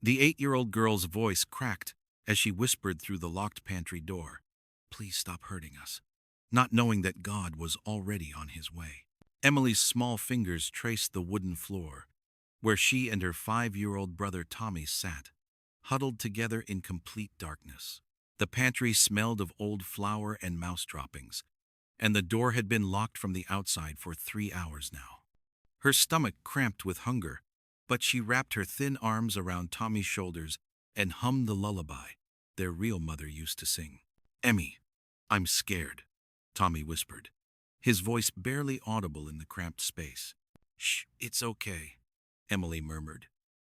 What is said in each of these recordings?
The 8-year-old girl's voice cracked as she whispered through the locked pantry door, "Please stop hurting us," not knowing that God was already on his way. Emily's small fingers traced the wooden floor, where she and her 5-year-old brother Tommy sat, huddled together in complete darkness. The pantry smelled of old flour and mouse droppings, and the door had been locked from the outside for 3 hours now. Her stomach cramped with hunger, but she wrapped her thin arms around Tommy's shoulders and hummed the lullaby their real mother used to sing. "Emmy, I'm scared," Tommy whispered, his voice barely audible in the cramped space. "Shh, it's okay," Emily murmured,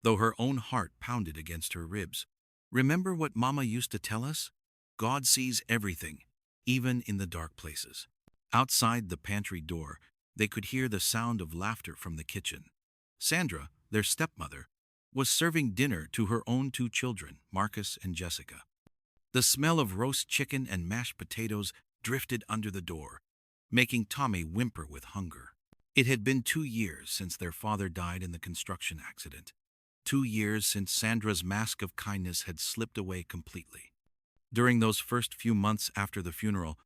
though her own heart pounded against her ribs. "Remember what Mama used to tell us? God sees everything, even in the dark places." Outside the pantry door, they could hear the sound of laughter from the kitchen. Sandra, their stepmother, was serving dinner to her own 2 children, Marcus and Jessica. The smell of roast chicken and mashed potatoes drifted under the door, making Tommy whimper with hunger. It had been 2 years since their father died in the construction accident. 2 years since Sandra's mask of kindness had slipped away completely. During those first few months after the funeral,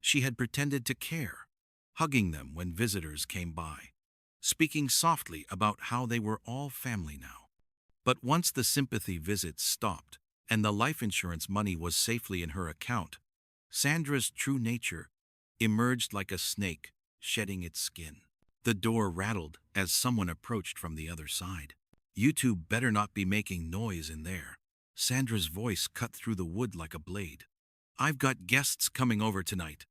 she had pretended to care, hugging them when visitors came by, speaking softly about how they were all family now. But once the sympathy visits stopped and the life insurance money was safely in her account, Sandra's true nature emerged like a snake shedding its skin. The door rattled as someone approached from the other side. "You two better not be making noise in there." Sandra's voice cut through the wood like a blade. "I've got guests coming over tonight,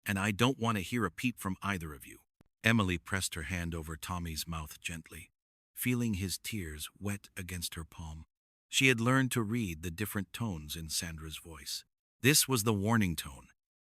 and I don't want to hear a peep from either of you." Emily pressed her hand over Tommy's mouth gently, feeling his tears wet against her palm. She had learned to read the different tones in Sandra's voice. This was the warning tone,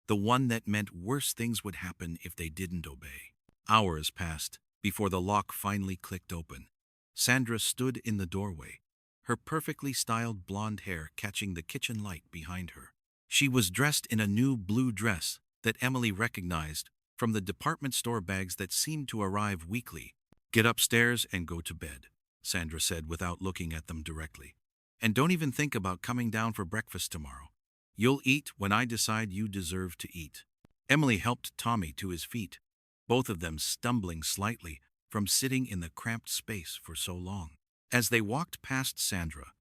the one that meant worse things would happen if they didn't obey. Hours passed before the lock finally clicked open. Sandra stood in the doorway, her perfectly styled blonde hair catching the kitchen light behind her. She was dressed in a new blue dress that Emily recognized from the department store bags that seemed to arrive weekly. "Get upstairs and go to bed," Sandra said without looking at them directly. "And don't even think about coming down for breakfast tomorrow. You'll eat when I decide you deserve to eat." Emily helped Tommy to his feet, both of them stumbling slightly from sitting in the cramped space for so long. As they walked past Sandra,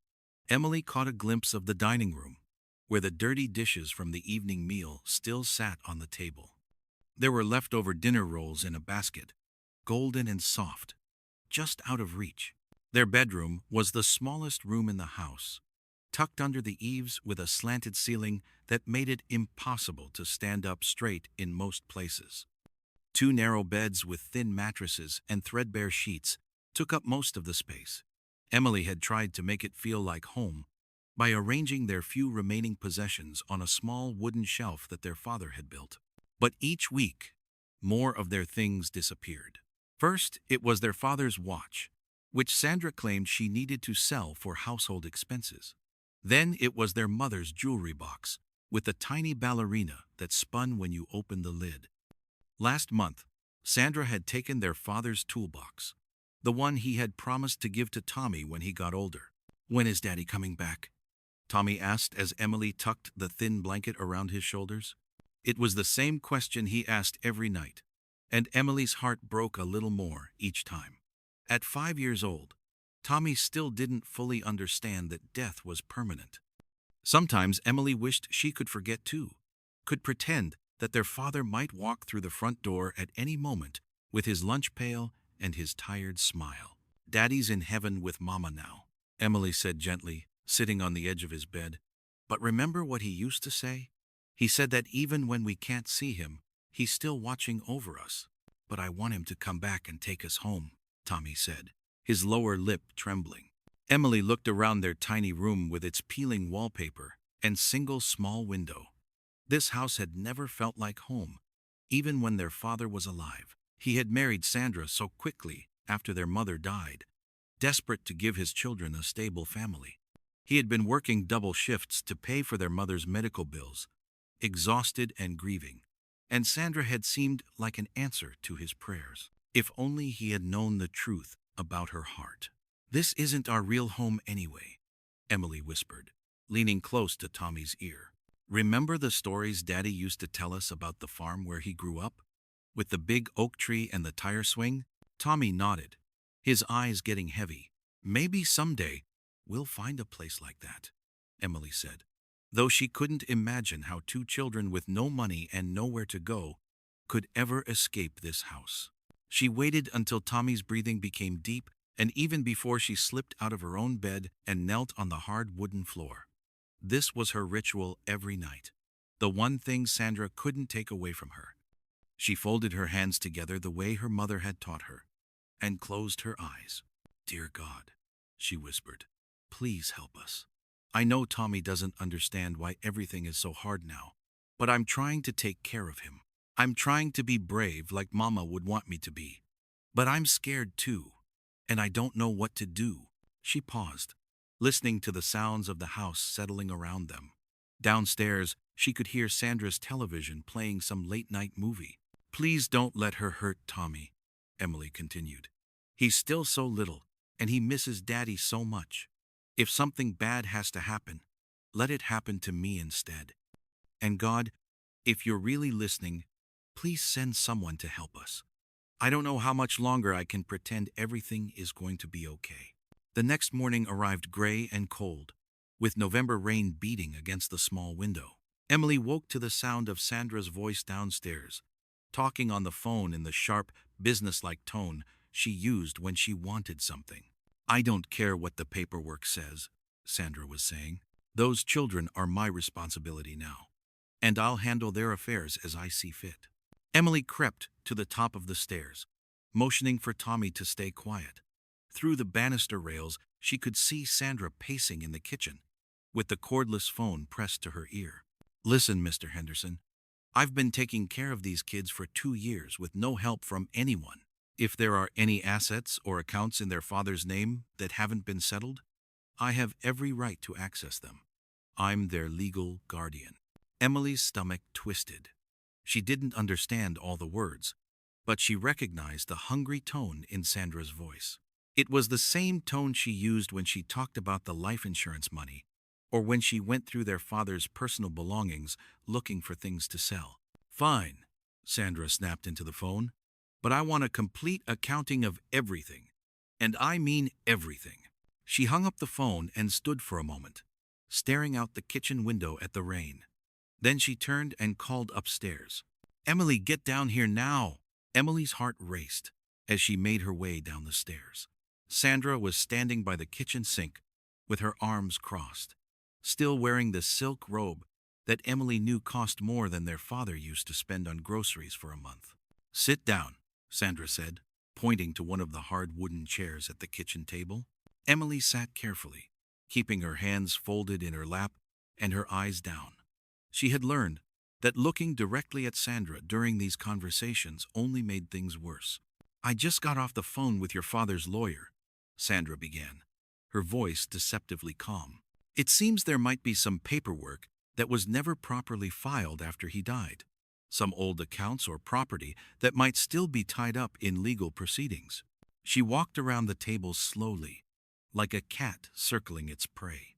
Emily caught a glimpse of the dining room, where the dirty dishes from the evening meal still sat on the table. There were leftover dinner rolls in a basket, golden and soft, just out of reach. Their bedroom was the smallest room in the house, tucked under the eaves with a slanted ceiling that made it impossible to stand up straight in most places. 2 narrow beds with thin mattresses and threadbare sheets took up most of the space. Emily had tried to make it feel like home by arranging their few remaining possessions on a small wooden shelf that their father had built. But each week, more of their things disappeared. First, it was their father's watch, which Sandra claimed she needed to sell for household expenses. Then it was their mother's jewelry box, with a tiny ballerina that spun when you opened the lid. Last month, Sandra had taken their father's toolbox, the one he had promised to give to Tommy when he got older. "When is Daddy coming back?" Tommy asked as Emily tucked the thin blanket around his shoulders. It was the same question he asked every night, and Emily's heart broke a little more each time. At 5 years old, Tommy still didn't fully understand that death was permanent. Sometimes Emily wished she could forget too, could pretend that their father might walk through the front door at any moment with his lunch pail and his tired smile. "Daddy's in heaven with Mama now," Emily said gently, sitting on the edge of his bed. "But remember what he used to say? He said that even when we can't see him, he's still watching over us." "But I want him to come back and take us home," Tommy said, his lower lip trembling. Emily looked around their tiny room with its peeling wallpaper and single small window. This house had never felt like home, even when their father was alive. He had married Sandra so quickly after their mother died, desperate to give his children a stable family. He had been working double shifts to pay for their mother's medical bills, exhausted and grieving, and Sandra had seemed like an answer to his prayers. If only he had known the truth about her heart. "This isn't our real home anyway," Emily whispered, leaning close to Tommy's ear. Remember the stories Daddy used to tell us about the farm where he grew up? With the big oak tree and the tire swing? Tommy nodded, his eyes getting heavy. Maybe someday we'll find a place like that, Emily said, though she couldn't imagine how two children with no money and nowhere to go could ever escape this house. She waited until Tommy's breathing became deep, and even before she slipped out of her own bed and knelt on the hard wooden floor. This was her ritual every night, the one thing Sandra couldn't take away from her. She folded her hands together the way her mother had taught her, and closed her eyes. "Dear God," she whispered, "please help us. I know Tommy doesn't understand why everything is so hard now, but I'm trying to take care of him. I'm trying to be brave like Mama would want me to be. But I'm scared too, and I don't know what to do." She paused, listening to the sounds of the house settling around them. Downstairs, she could hear Sandra's television playing some late-night movie. "Please don't let her hurt Tommy," Emily continued. "He's still so little, and he misses Daddy so much. If something bad has to happen, let it happen to me instead. And God, if you're really listening, please send someone to help us. I don't know how much longer I can pretend everything is going to be okay." The next morning arrived gray and cold, with November rain beating against the small window. Emily woke to the sound of Sandra's voice downstairs, talking on the phone in the sharp, businesslike tone she used when she wanted something. "I don't care what the paperwork says," Sandra was saying. "Those children are my responsibility now, and I'll handle their affairs as I see fit." Emily crept to the top of the stairs, motioning for Tommy to stay quiet. Through the banister rails, she could see Sandra pacing in the kitchen, with the cordless phone pressed to her ear. "Listen, Mr. Henderson, I've been taking care of these kids for 2 years with no help from anyone. If there are any assets or accounts in their father's name that haven't been settled, I have every right to access them. I'm their legal guardian." Emily's stomach twisted. She didn't understand all the words, but she recognized the hungry tone in Sandra's voice. It was the same tone she used when she talked about the life insurance money, or when she went through their father's personal belongings looking for things to sell. "Fine," Sandra snapped into the phone, "but I want a complete accounting of everything. And I mean everything." She hung up the phone and stood for a moment, staring out the kitchen window at the rain. Then she turned and called upstairs. "Emily, get down here now!" Emily's heart raced as she made her way down the stairs. Sandra was standing by the kitchen sink with her arms crossed, still wearing the silk robe that Emily knew cost more than their father used to spend on groceries for a month. "Sit down," Sandra said, pointing to one of the hard wooden chairs at the kitchen table. Emily sat carefully, keeping her hands folded in her lap and her eyes down. She had learned that looking directly at Sandra during these conversations only made things worse. "I just got off the phone with your father's lawyer," Sandra began, her voice deceptively calm. "It seems there might be some paperwork that was never properly filed after he died. Some old accounts or property that might still be tied up in legal proceedings." She walked around the table slowly, like a cat circling its prey.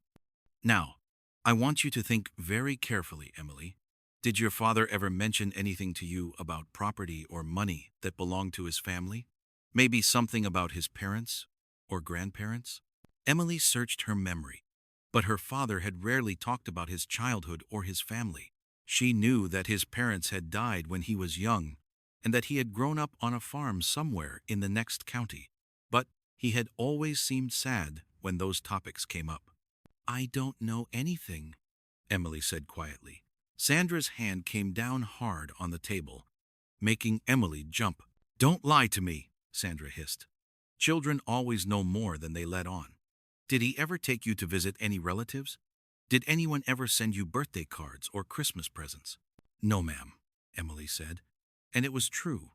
"Now, I want you to think very carefully, Emily. Did your father ever mention anything to you about property or money that belonged to his family? Maybe something about his parents or grandparents?" Emily searched her memory, but her father had rarely talked about his childhood or his family. She knew that his parents had died when he was young, and that he had grown up on a farm somewhere in the next county, but he had always seemed sad when those topics came up. "I don't know anything," Emily said quietly. Sandra's hand came down hard on the table, making Emily jump. "Don't lie to me," Sandra hissed. "Children always know more than they let on. Did he ever take you to visit any relatives? Did anyone ever send you birthday cards or Christmas presents?" "No, ma'am," Emily said. And it was true.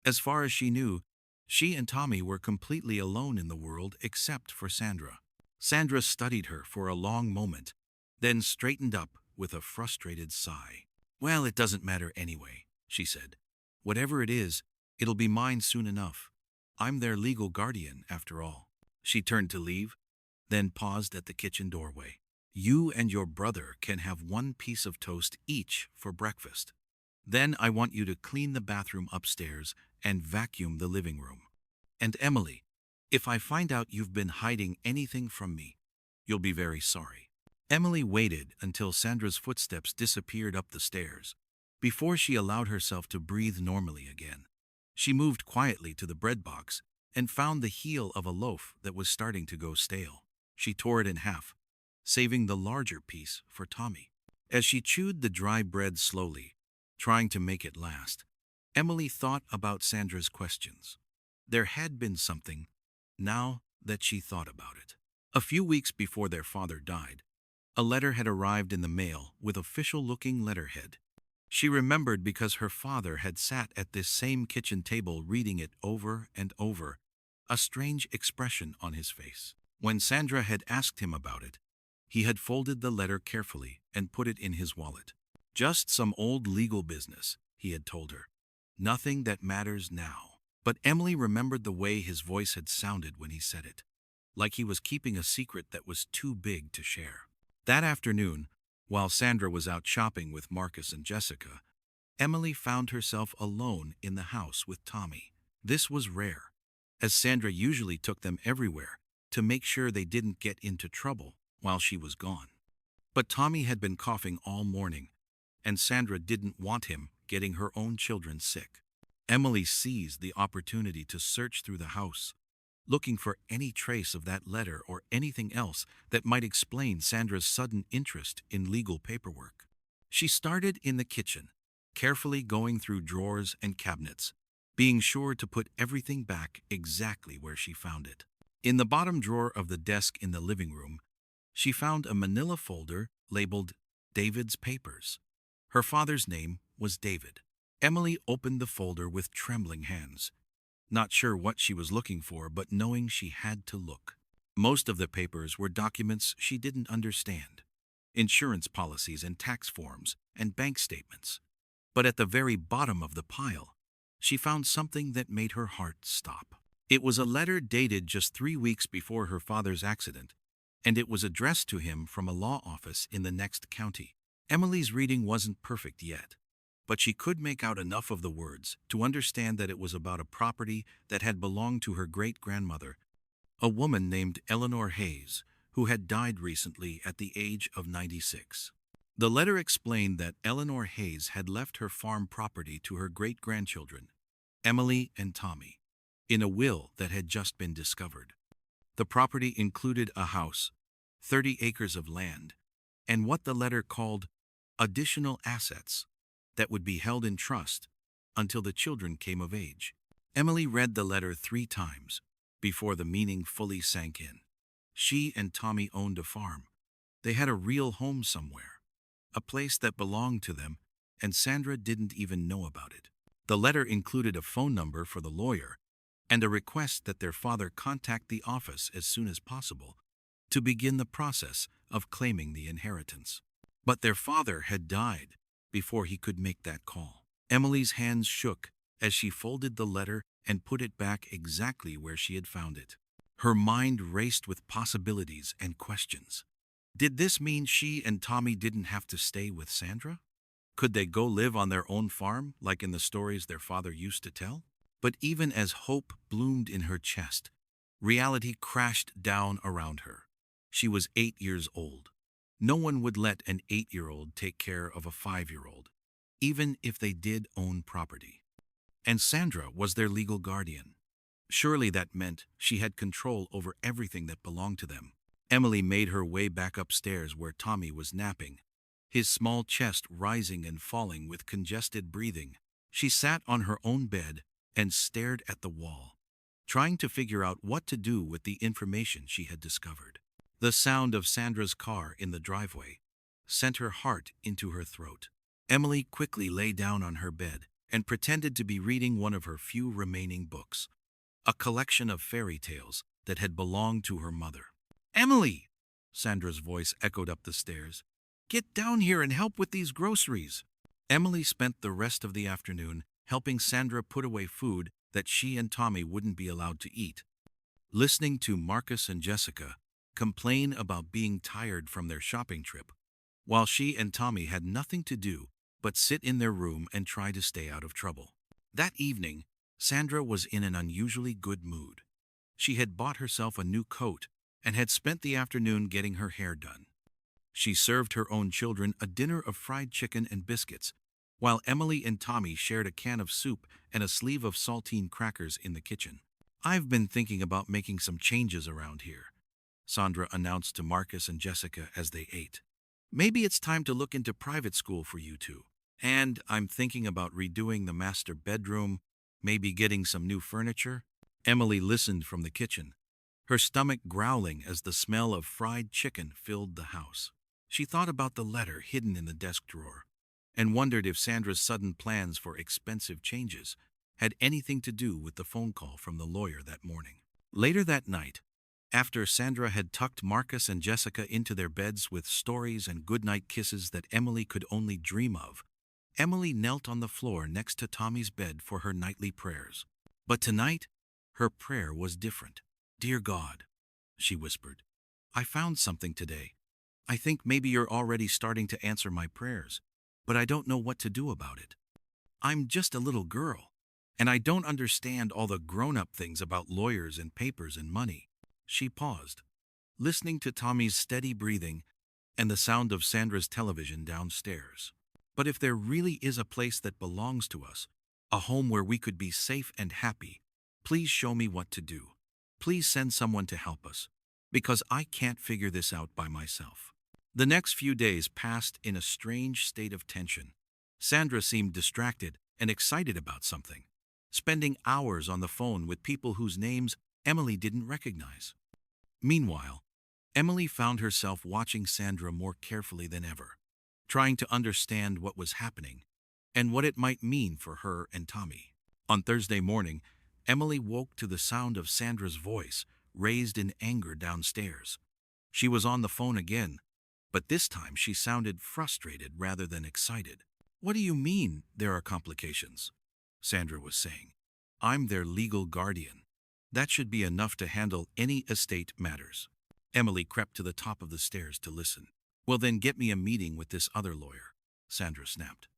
As far as she knew, she and Tommy were completely alone in the world except for Sandra. Sandra studied her for a long moment, then straightened up with a frustrated sigh. "Well, it doesn't matter anyway," she said. "Whatever it is, it'll be mine soon enough. I'm their legal guardian, after all." She turned to leave, then paused at the kitchen doorway. You and your brother can have one piece of toast each for breakfast. Then I want you to clean the bathroom upstairs and vacuum the living room. And Emily, if I find out you've been hiding anything from me, you'll be very sorry. Emily waited until Sandra's footsteps disappeared up the stairs before she allowed herself to breathe normally again. She moved quietly to the bread box and found the heel of a loaf that was starting to go stale. She tore it in half, saving the larger piece for Tommy. As she chewed the dry bread slowly, trying to make it last, Emily thought about Sandra's questions. There had been something, now that she thought about it. A few weeks before their father died, a letter had arrived in the mail with official-looking letterhead. She remembered because her father had sat at this same kitchen table reading it over and over, a strange expression on his face. When Sandra had asked him about it, he had folded the letter carefully and put it in his wallet. Just some old legal business, he had told her. Nothing that matters now. But Emily remembered the way his voice had sounded when he said it, like he was keeping a secret that was too big to share. That afternoon, while Sandra was out shopping with Marcus and Jessica, Emily found herself alone in the house with Tommy. This was rare, as Sandra usually took them everywhere to make sure they didn't get into trouble while she was gone. But Tommy had been coughing all morning, and Sandra didn't want him getting her own children sick. Emily seized the opportunity to search through the house, looking for any trace of that letter or anything else that might explain Sandra's sudden interest in legal paperwork. She started in the kitchen, carefully going through drawers and cabinets, being sure to put everything back exactly where she found it. In the bottom drawer of the desk in the living room, she found a manila folder labeled David's Papers. Her father's name was David. Emily opened the folder with trembling hands, not sure what she was looking for, but knowing she had to look. Most of the papers were documents she didn't understand, insurance policies and tax forms and bank statements. But at the very bottom of the pile, she found something that made her heart stop. It was a letter dated just 3 weeks before her father's accident, and it was addressed to him from a law office in the next county. Emily's reading wasn't perfect yet, but she could make out enough of the words to understand that it was about a property that had belonged to her great-grandmother, a woman named Eleanor Hayes, who had died recently at the age of 96. The letter explained that Eleanor Hayes had left her farm property to her great-grandchildren, Emily and Tommy, in a will that had just been discovered. The property included a house, 30 acres of land, and what the letter called additional assets that would be held in trust until the children came of age. Emily read the letter 3 times before the meaning fully sank in. She and Tommy owned a farm. They had a real home somewhere, a place that belonged to them, and Sandra didn't even know about it. The letter included a phone number for the lawyer and a request that their father contact the office as soon as possible to begin the process of claiming the inheritance. But their father had died before he could make that call. Emily's hands shook as she folded the letter and put it back exactly where she had found it. Her mind raced with possibilities and questions. Did this mean she and Tommy didn't have to stay with Sandra? Could they go live on their own farm, like in the stories their father used to tell? But even as hope bloomed in her chest, reality crashed down around her. She was 8 years old. No one would let an 8-year-old take care of a 5-year-old, even if they did own property. And Sandra was their legal guardian. Surely that meant she had control over everything that belonged to them. Emily made her way back upstairs where Tommy was napping, his small chest rising and falling with congested breathing. She sat on her own bed and stared at the wall, trying to figure out what to do with the information she had discovered. The sound of Sandra's car in the driveway sent her heart into her throat. Emily quickly lay down on her bed and pretended to be reading one of her few remaining books, a collection of fairy tales that had belonged to her mother. "Emily!" Sandra's voice echoed up the stairs. "Get down here and help with these groceries." Emily spent the rest of the afternoon helping Sandra put away food that she and Tommy wouldn't be allowed to eat. Listening to Marcus and Jessica, complain about being tired from their shopping trip, while she and Tommy had nothing to do but sit in their room and try to stay out of trouble. That evening, Sandra was in an unusually good mood. She had bought herself a new coat and had spent the afternoon getting her hair done. She served her own children a dinner of fried chicken and biscuits, while Emily and Tommy shared a can of soup and a sleeve of saltine crackers in the kitchen. "I've been thinking about making some changes around here," Sandra announced to Marcus and Jessica as they ate. "Maybe it's time to look into private school for you two. And I'm thinking about redoing the master bedroom, maybe getting some new furniture." Emily listened from the kitchen, her stomach growling as the smell of fried chicken filled the house. She thought about the letter hidden in the desk drawer and wondered if Sandra's sudden plans for expensive changes had anything to do with the phone call from the lawyer that morning. Later that night, after Sandra had tucked Marcus and Jessica into their beds with stories and goodnight kisses that Emily could only dream of, Emily knelt on the floor next to Tommy's bed for her nightly prayers. But tonight, her prayer was different. "Dear God," she whispered, "I found something today. I think maybe you're already starting to answer my prayers, but I don't know what to do about it. I'm just a little girl, and I don't understand all the grown-up things about lawyers and papers and money." She paused, listening to Tommy's steady breathing and the sound of Sandra's television downstairs. "But if there really is a place that belongs to us, a home where we could be safe and happy, please show me what to do. Please send someone to help us, because I can't figure this out by myself." The next few days passed in a strange state of tension. Sandra seemed distracted and excited about something, spending hours on the phone with people whose names Emily didn't recognize. Meanwhile, Emily found herself watching Sandra more carefully than ever, trying to understand what was happening and what it might mean for her and Tommy. On Thursday morning, Emily woke to the sound of Sandra's voice, raised in anger downstairs. She was on the phone again, but this time she sounded frustrated rather than excited. "What do you mean there are complications?" Sandra was saying. "I'm their legal guardian. That should be enough to handle any estate matters." Emily crept to the top of the stairs to listen. "Well, then get me a meeting with this other lawyer," Sandra snapped.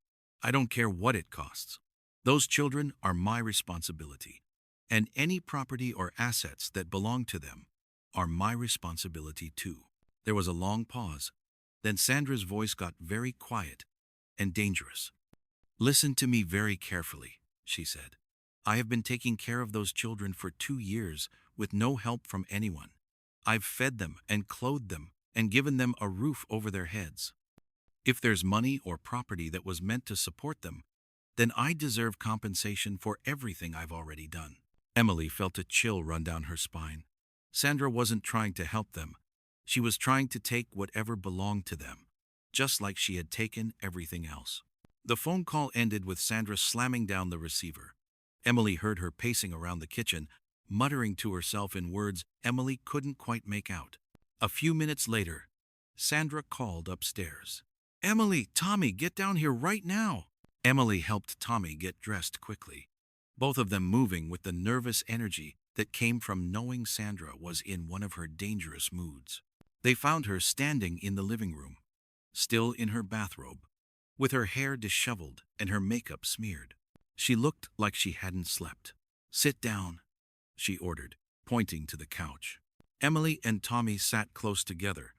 "I don't care what it costs. Those children are my responsibility, and any property or assets that belong to them are my responsibility too." There was a long pause. Then Sandra's voice got very quiet and dangerous. "Listen to me very carefully," she said. "I have been taking care of those children for 2 years with no help from anyone. I've fed them and clothed them and given them a roof over their heads. If there's money or property that was meant to support them, then I deserve compensation for everything I've already done." Emily felt a chill run down her spine. Sandra wasn't trying to help them. She was trying to take whatever belonged to them, just like she had taken everything else. The phone call ended with Sandra slamming down the receiver. Emily heard her pacing around the kitchen, muttering to herself in words Emily couldn't quite make out. A few minutes later, Sandra called upstairs. "Emily, Tommy, get down here right now." Emily helped Tommy get dressed quickly, both of them moving with the nervous energy that came from knowing Sandra was in one of her dangerous moods. They found her standing in the living room, still in her bathrobe, with her hair disheveled and her makeup smeared. She looked like she hadn't slept. "Sit down," she ordered, pointing to the couch. Emily and Tommy sat close together,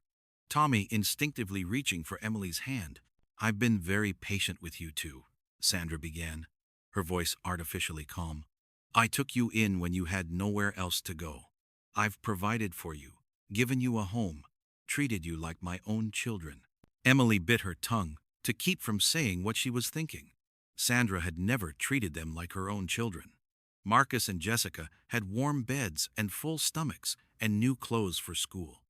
Tommy instinctively reaching for Emily's hand. "I've been very patient with you two," Sandra began, her voice artificially calm. "I took you in when you had nowhere else to go. I've provided for you, given you a home, treated you like my own children." Emily bit her tongue to keep from saying what she was thinking. Sandra had never treated them like her own children. Marcus and Jessica had warm beds and full stomachs and new clothes for school.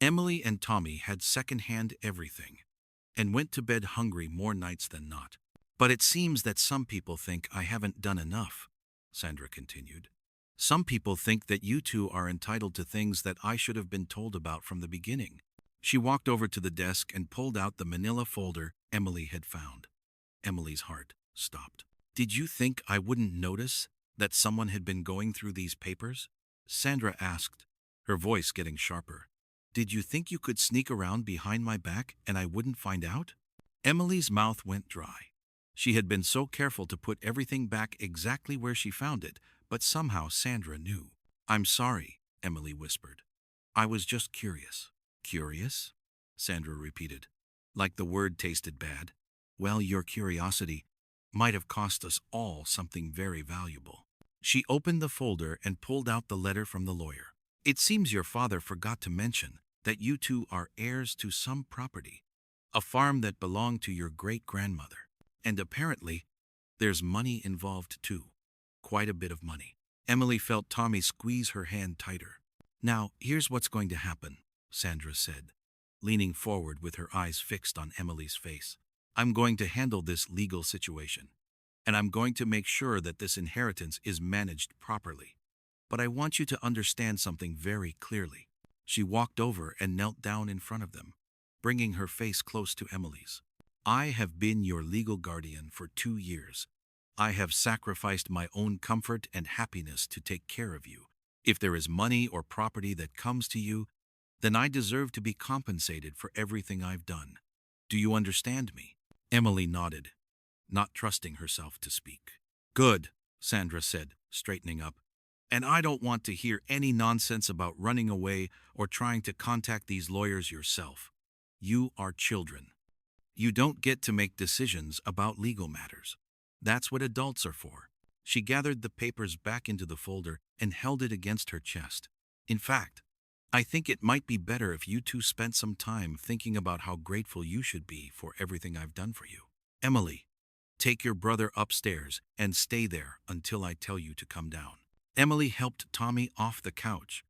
Emily and Tommy had second-hand everything and went to bed hungry more nights than not. "But it seems that some people think I haven't done enough," Sandra continued. "Some people think that you two are entitled to things that I should have been told about from the beginning." She walked over to the desk and pulled out the manila folder Emily had found. Emily's heart stopped. "Did you think I wouldn't notice that someone had been going through these papers?" Sandra asked, her voice getting sharper. Did you think you could sneak around behind my back and I wouldn't find out? Emily's mouth went dry. She had been so careful to put everything back exactly where she found it, but somehow Sandra knew. I'm sorry, Emily whispered. I was just curious. Curious? Sandra repeated, like the word tasted bad. Well, your curiosity might have cost us all something very valuable. She opened the folder and pulled out the letter from the lawyer. It seems your father forgot to mention that you two are heirs to some property, a farm that belonged to your great-grandmother. And apparently, there's money involved too. Quite a bit of money. Emily felt Tommy squeeze her hand tighter. Now, here's what's going to happen, Sandra said, leaning forward with her eyes fixed on Emily's face. I'm going to handle this legal situation, and I'm going to make sure that this inheritance is managed properly. But I want you to understand something very clearly. She walked over and knelt down in front of them, bringing her face close to Emily's. I have been your legal guardian for 2 years. I have sacrificed my own comfort and happiness to take care of you. If there is money or property that comes to you, then I deserve to be compensated for everything I've done. Do you understand me? Emily nodded, not trusting herself to speak. Good, Sandra said, straightening up. And I don't want to hear any nonsense about running away or trying to contact these lawyers yourself. You are children. You don't get to make decisions about legal matters. That's what adults are for. She gathered the papers back into the folder and held it against her chest. In fact, I think it might be better if you two spent some time thinking about how grateful you should be for everything I've done for you. Emily, take your brother upstairs and stay there until I tell you to come down. Emily helped Tommy off the couch,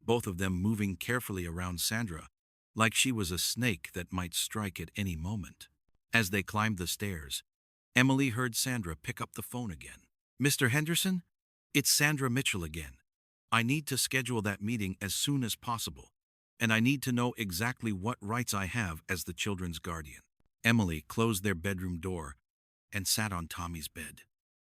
both of them moving carefully around Sandra, like she was a snake that might strike at any moment. As they climbed the stairs, Emily heard Sandra pick up the phone again. Mr. Henderson, it's Sandra Mitchell again. I need to schedule that meeting as soon as possible, and I need to know exactly what rights I have as the children's guardian. Emily closed their bedroom door and sat on Tommy's bed,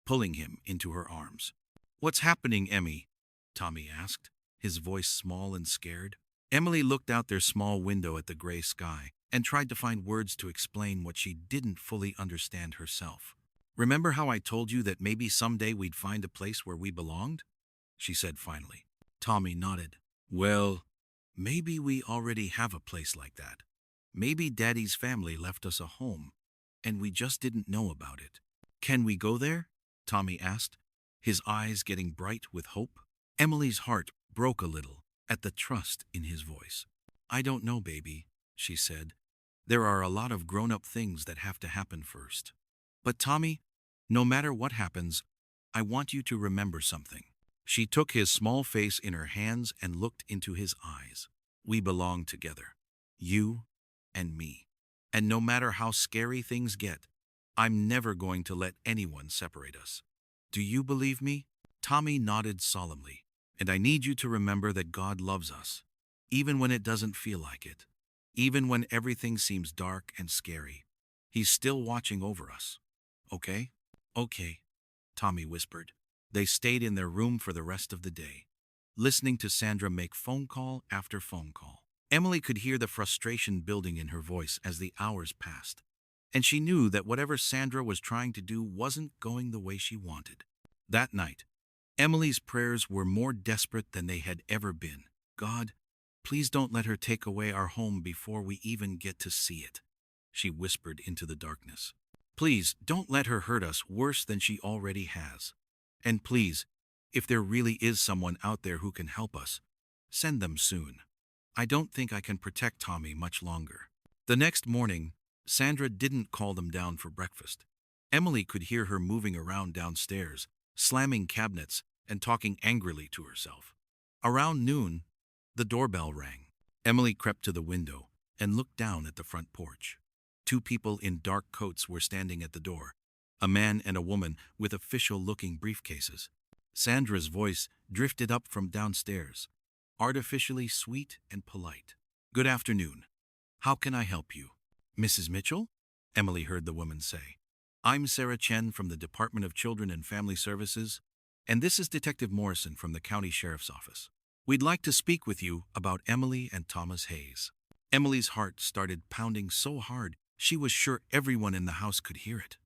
pulling him into her arms. What's happening, Emmy? Tommy asked, his voice small and scared. Emily looked out their small window at the gray sky and tried to find words to explain what she didn't fully understand herself. Remember how I told you that maybe someday we'd find a place where we belonged? She said finally. Tommy nodded. Well, maybe we already have a place like that. Maybe Daddy's family left us a home, and we just didn't know about it. Can we go there? Tommy asked, his eyes getting bright with hope. Emily's heart broke a little at the trust in his voice. I don't know, baby, she said. There are a lot of grown-up things that have to happen first. But Tommy, no matter what happens, I want you to remember something. She took his small face in her hands and looked into his eyes. We belong together, you and me. And no matter how scary things get, I'm never going to let anyone separate us. Do you believe me? Tommy nodded solemnly. And I need you to remember that God loves us, even when it doesn't feel like it. Even when everything seems dark and scary, He's still watching over us. Okay? Okay, Tommy whispered. They stayed in their room for the rest of the day, listening to Sandra make phone call after phone call. Emily could hear the frustration building in her voice as the hours passed, and she knew that whatever Sandra was trying to do wasn't going the way she wanted. That night, Emily's prayers were more desperate than they had ever been. God, please don't let her take away our home before we even get to see it, she whispered into the darkness. Please don't let her hurt us worse than she already has. And please, if there really is someone out there who can help us, send them soon. I don't think I can protect Tommy much longer. The next morning, Sandra didn't call them down for breakfast. Emily could hear her moving around downstairs, slamming cabinets and talking angrily to herself. Around noon, the doorbell rang. Emily crept to the window and looked down at the front porch. Two people in dark coats were standing at the door, a man and a woman with official-looking briefcases. Sandra's voice drifted up from downstairs, artificially sweet and polite. Good afternoon. How can I help you? Mrs. Mitchell? Emily heard the woman say. I'm Sarah Chen from the Department of Children and Family Services, and this is Detective Morrison from the County Sheriff's Office. We'd like to speak with you about Emily and Thomas Hayes. Emily's heart started pounding so hard she was sure everyone in the house could hear it.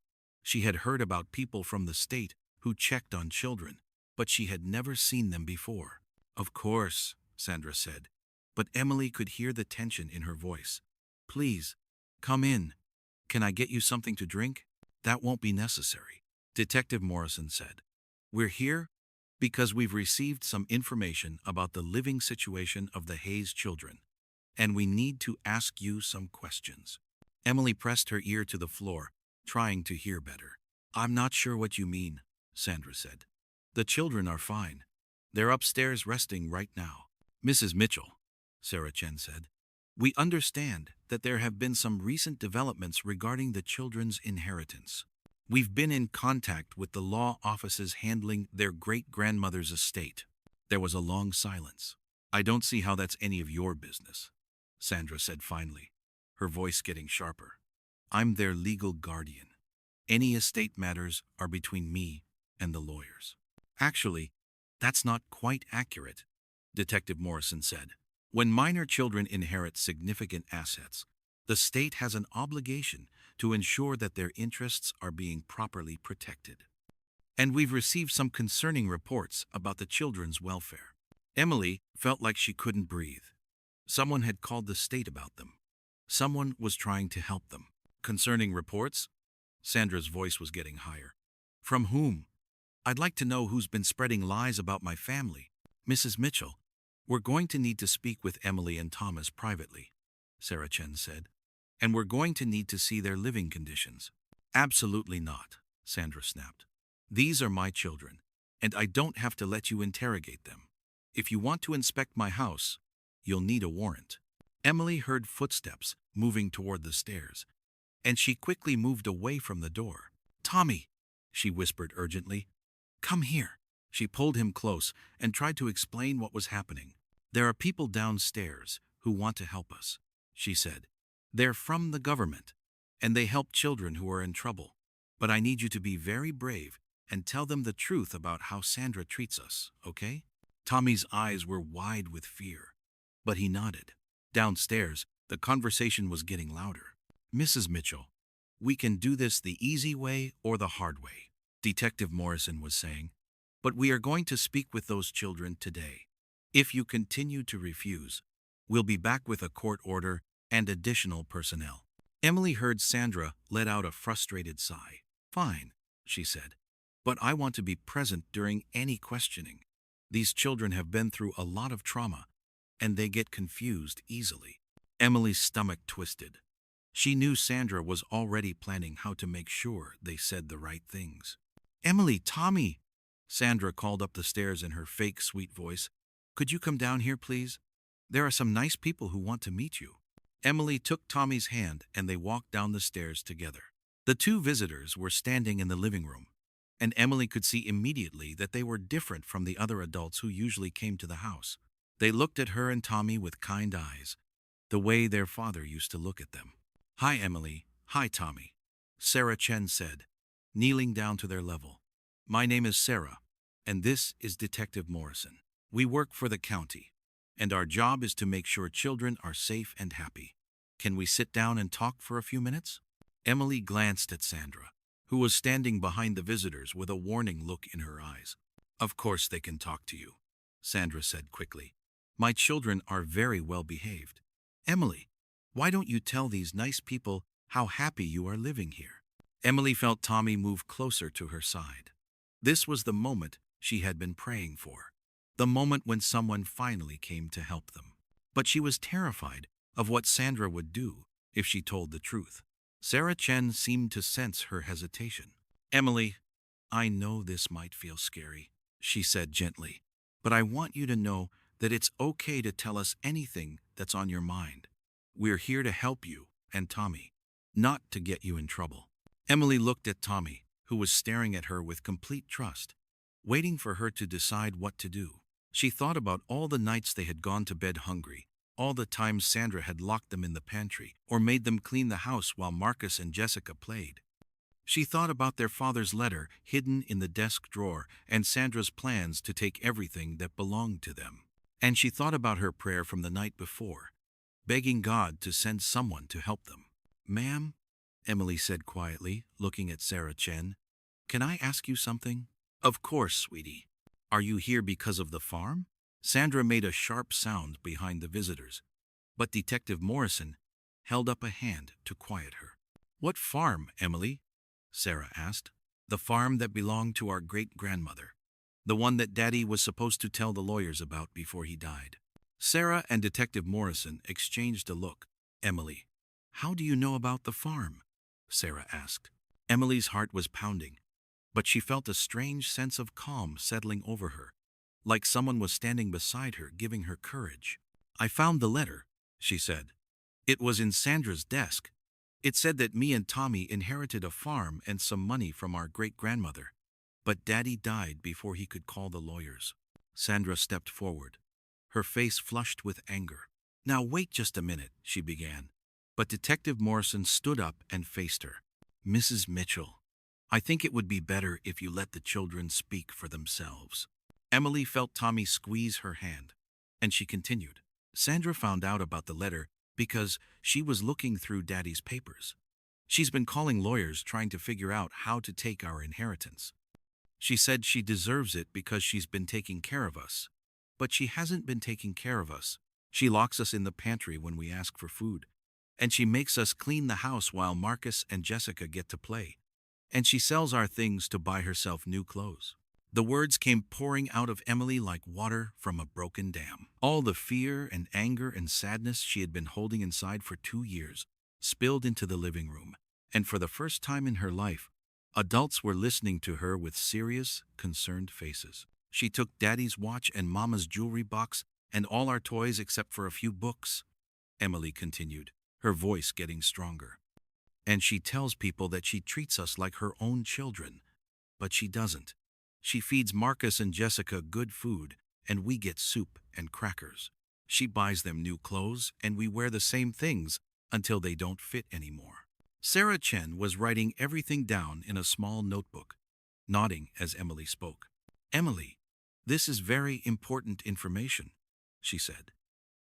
She had heard about people from the state who checked on children, but she had never seen them before. Of course, Sandra said, but Emily could hear the tension in her voice. Please, come in. Can I get you something to drink? That won't be necessary, Detective Morrison said. We're here because we've received some information about the living situation of the Hayes children, and we need to ask you some questions. Emily pressed her ear to the floor, trying to hear better. I'm not sure what you mean, Sandra said. The children are fine. They're upstairs resting right now. Mrs. Mitchell, Sarah Chen said, we understand that there have been some recent developments regarding the children's inheritance. We've been in contact with the law offices handling their great-grandmother's estate. There was a long silence. I don't see how that's any of your business, Sandra said finally, her voice getting sharper. I'm their legal guardian. Any estate matters are between me and the lawyers. Actually, that's not quite accurate, Detective Morrison said. When minor children inherit significant assets, the state has an obligation to ensure that their interests are being properly protected. And we've received some concerning reports about the children's welfare. Emily felt like she couldn't breathe. Someone had called the state about them. Someone was trying to help them. Concerning reports? Sandra's voice was getting higher. From whom? I'd like to know who's been spreading lies about my family. Mrs. Mitchell, we're going to need to speak with Emily and Thomas privately, Sarah Chen said. And we're going to need to see their living conditions. Absolutely not, Sandra snapped. These are my children, and I don't have to let you interrogate them. If you want to inspect my house, you'll need a warrant. Emily heard footsteps moving toward the stairs, and she quickly moved away from the door. Tommy, she whispered urgently, come here. She pulled him close and tried to explain what was happening. There are people downstairs who want to help us, she said. They're from the government, and they help children who are in trouble. But I need you to be very brave and tell them the truth about how Sandra treats us, okay? Tommy's eyes were wide with fear, but he nodded. Downstairs, the conversation was getting louder. Mrs. Mitchell, we can do this the easy way or the hard way, Detective Morrison was saying. But we are going to speak with those children today. If you continue to refuse, we'll be back with a court order and additional personnel. Emily heard Sandra let out a frustrated sigh. Fine, she said, but I want to be present during any questioning. These children have been through a lot of trauma, and they get confused easily. Emily's stomach twisted. She knew Sandra was already planning how to make sure they said the right things. Emily, Tommy, Sandra called up the stairs in her fake sweet voice. Could you come down here, please? There are some nice people who want to meet you. Emily took Tommy's hand and they walked down the stairs together. The two visitors were standing in the living room, and Emily could see immediately that they were different from the other adults who usually came to the house. They looked at her and Tommy with kind eyes, the way their father used to look at them. Hi, Emily. Hi, Tommy, Sarah Chen said, kneeling down to their level. My name is Sarah, and this is Detective Morrison. We work for the county, and our job is to make sure children are safe and happy. Can we sit down and talk for a few minutes? Emily glanced at Sandra, who was standing behind the visitors with a warning look in her eyes. Of course they can talk to you, Sandra said quickly. My children are very well behaved. Emily, why don't you tell these nice people how happy you are living here? Emily felt Tommy move closer to her side. This was the moment she had been praying for, the moment when someone finally came to help them. But she was terrified of what Sandra would do if she told the truth. Sarah Chen seemed to sense her hesitation. Emily, I know this might feel scary, she said gently, but I want you to know that it's okay to tell us anything that's on your mind. We're here to help you and Tommy, not to get you in trouble. Emily looked at Tommy, who was staring at her with complete trust, waiting for her to decide what to do. She thought about all the nights they had gone to bed hungry, all the times Sandra had locked them in the pantry or made them clean the house while Marcus and Jessica played. She thought about their father's letter hidden in the desk drawer and Sandra's plans to take everything that belonged to them. And she thought about her prayer from the night before, begging God to send someone to help them. "Ma'am," Emily said quietly, looking at Sarah Chen, "can I ask you something?" "Of course, sweetie. Are you here because of the farm?" Sandra made a sharp sound behind the visitors, but Detective Morrison held up a hand to quiet her. "What farm, Emily?" Sarah asked. "The farm that belonged to our great-grandmother. The one that Daddy was supposed to tell the lawyers about before he died." Sarah and Detective Morrison exchanged a look. "Emily, how do you know about the farm?" Sarah asked. Emily's heart was pounding, but she felt a strange sense of calm settling over her, like someone was standing beside her giving her courage. "I found the letter," she said. "It was in Sandra's desk. It said that me and Tommy inherited a farm and some money from our great-grandmother, but Daddy died before he could call the lawyers." Sandra stepped forward, her face flushed with anger. "Now wait just a minute," she began, but Detective Morrison stood up and faced her. "Mrs. Mitchell, I think it would be better if you let the children speak for themselves." Emily felt Tommy squeeze her hand, and she continued. "Sandra found out about the letter because she was looking through Daddy's papers. She's been calling lawyers trying to figure out how to take our inheritance. She said she deserves it because she's been taking care of us. But she hasn't been taking care of us. She locks us in the pantry when we ask for food, and she makes us clean the house while Marcus and Jessica get to play, and she sells our things to buy herself new clothes." The words came pouring out of Emily like water from a broken dam. All the fear and anger and sadness she had been holding inside for 2 years spilled into the living room, and for the first time in her life, adults were listening to her with serious, concerned faces. "She took Daddy's watch and Mama's jewelry box and all our toys except for a few books," Emily continued, her voice getting stronger. "And she tells people that she treats us like her own children, but she doesn't. She feeds Marcus and Jessica good food, and we get soup and crackers. She buys them new clothes, and we wear the same things until they don't fit anymore." Sarah Chen was writing everything down in a small notebook, nodding as Emily spoke. "Emily, this is very important information," she said.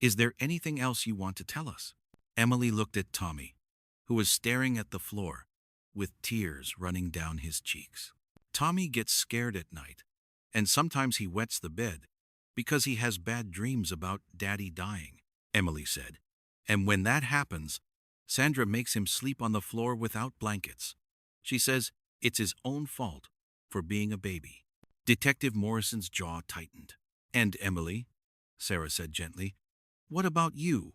"Is there anything else you want to tell us?" Emily looked at Tommy, who was staring at the floor, with tears running down his cheeks. "Tommy gets scared at night, and sometimes he wets the bed because he has bad dreams about Daddy dying," Emily said. "And when that happens, Sandra makes him sleep on the floor without blankets. She says it's his own fault for being a baby." Detective Morrison's jaw tightened. "And Emily," Sarah said gently, "what about you?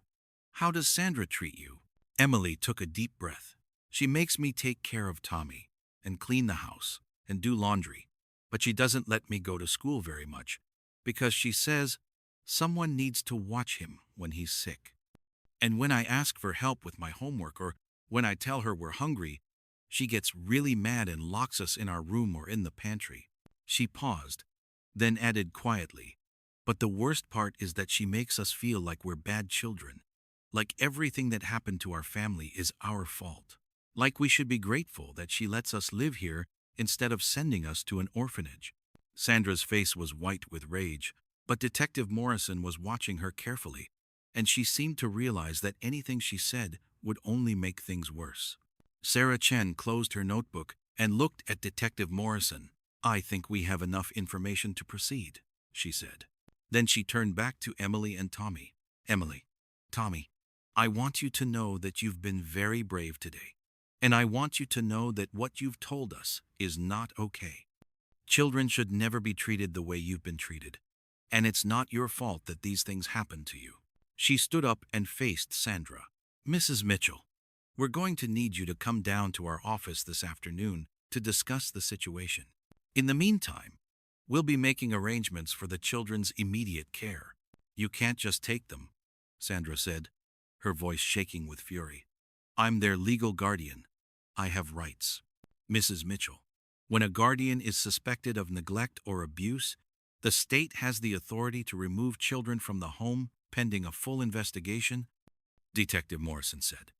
How does Sandra treat you?" Emily took a deep breath. "She makes me take care of Tommy and clean the house and do laundry, but she doesn't let me go to school very much because she says someone needs to watch him when he's sick. And when I ask for help with my homework or when I tell her we're hungry, she gets really mad and locks us in our room or in the pantry." She paused, then added quietly, "But the worst part is that she makes us feel like we're bad children, like everything that happened to our family is our fault, like we should be grateful that she lets us live here instead of sending us to an orphanage." Sandra's face was white with rage, but Detective Morrison was watching her carefully, and she seemed to realize that anything she said would only make things worse. Sarah Chen closed her notebook and looked at Detective Morrison. "I think we have enough information to proceed," she said. Then she turned back to Emily and Tommy. "Emily, Tommy, I want you to know that you've been very brave today. And I want you to know that what you've told us is not okay. Children should never be treated the way you've been treated. And it's not your fault that these things happened to you." She stood up and faced Sandra. "Mrs. Mitchell, we're going to need you to come down to our office this afternoon to discuss the situation. In the meantime, we'll be making arrangements for the children's immediate care." "You can't just take them," Sandra said, her voice shaking with fury. "I'm their legal guardian. I have rights." "Mrs. Mitchell, when a guardian is suspected of neglect or abuse, the state has the authority to remove children from the home pending a full investigation," Detective Morrison said.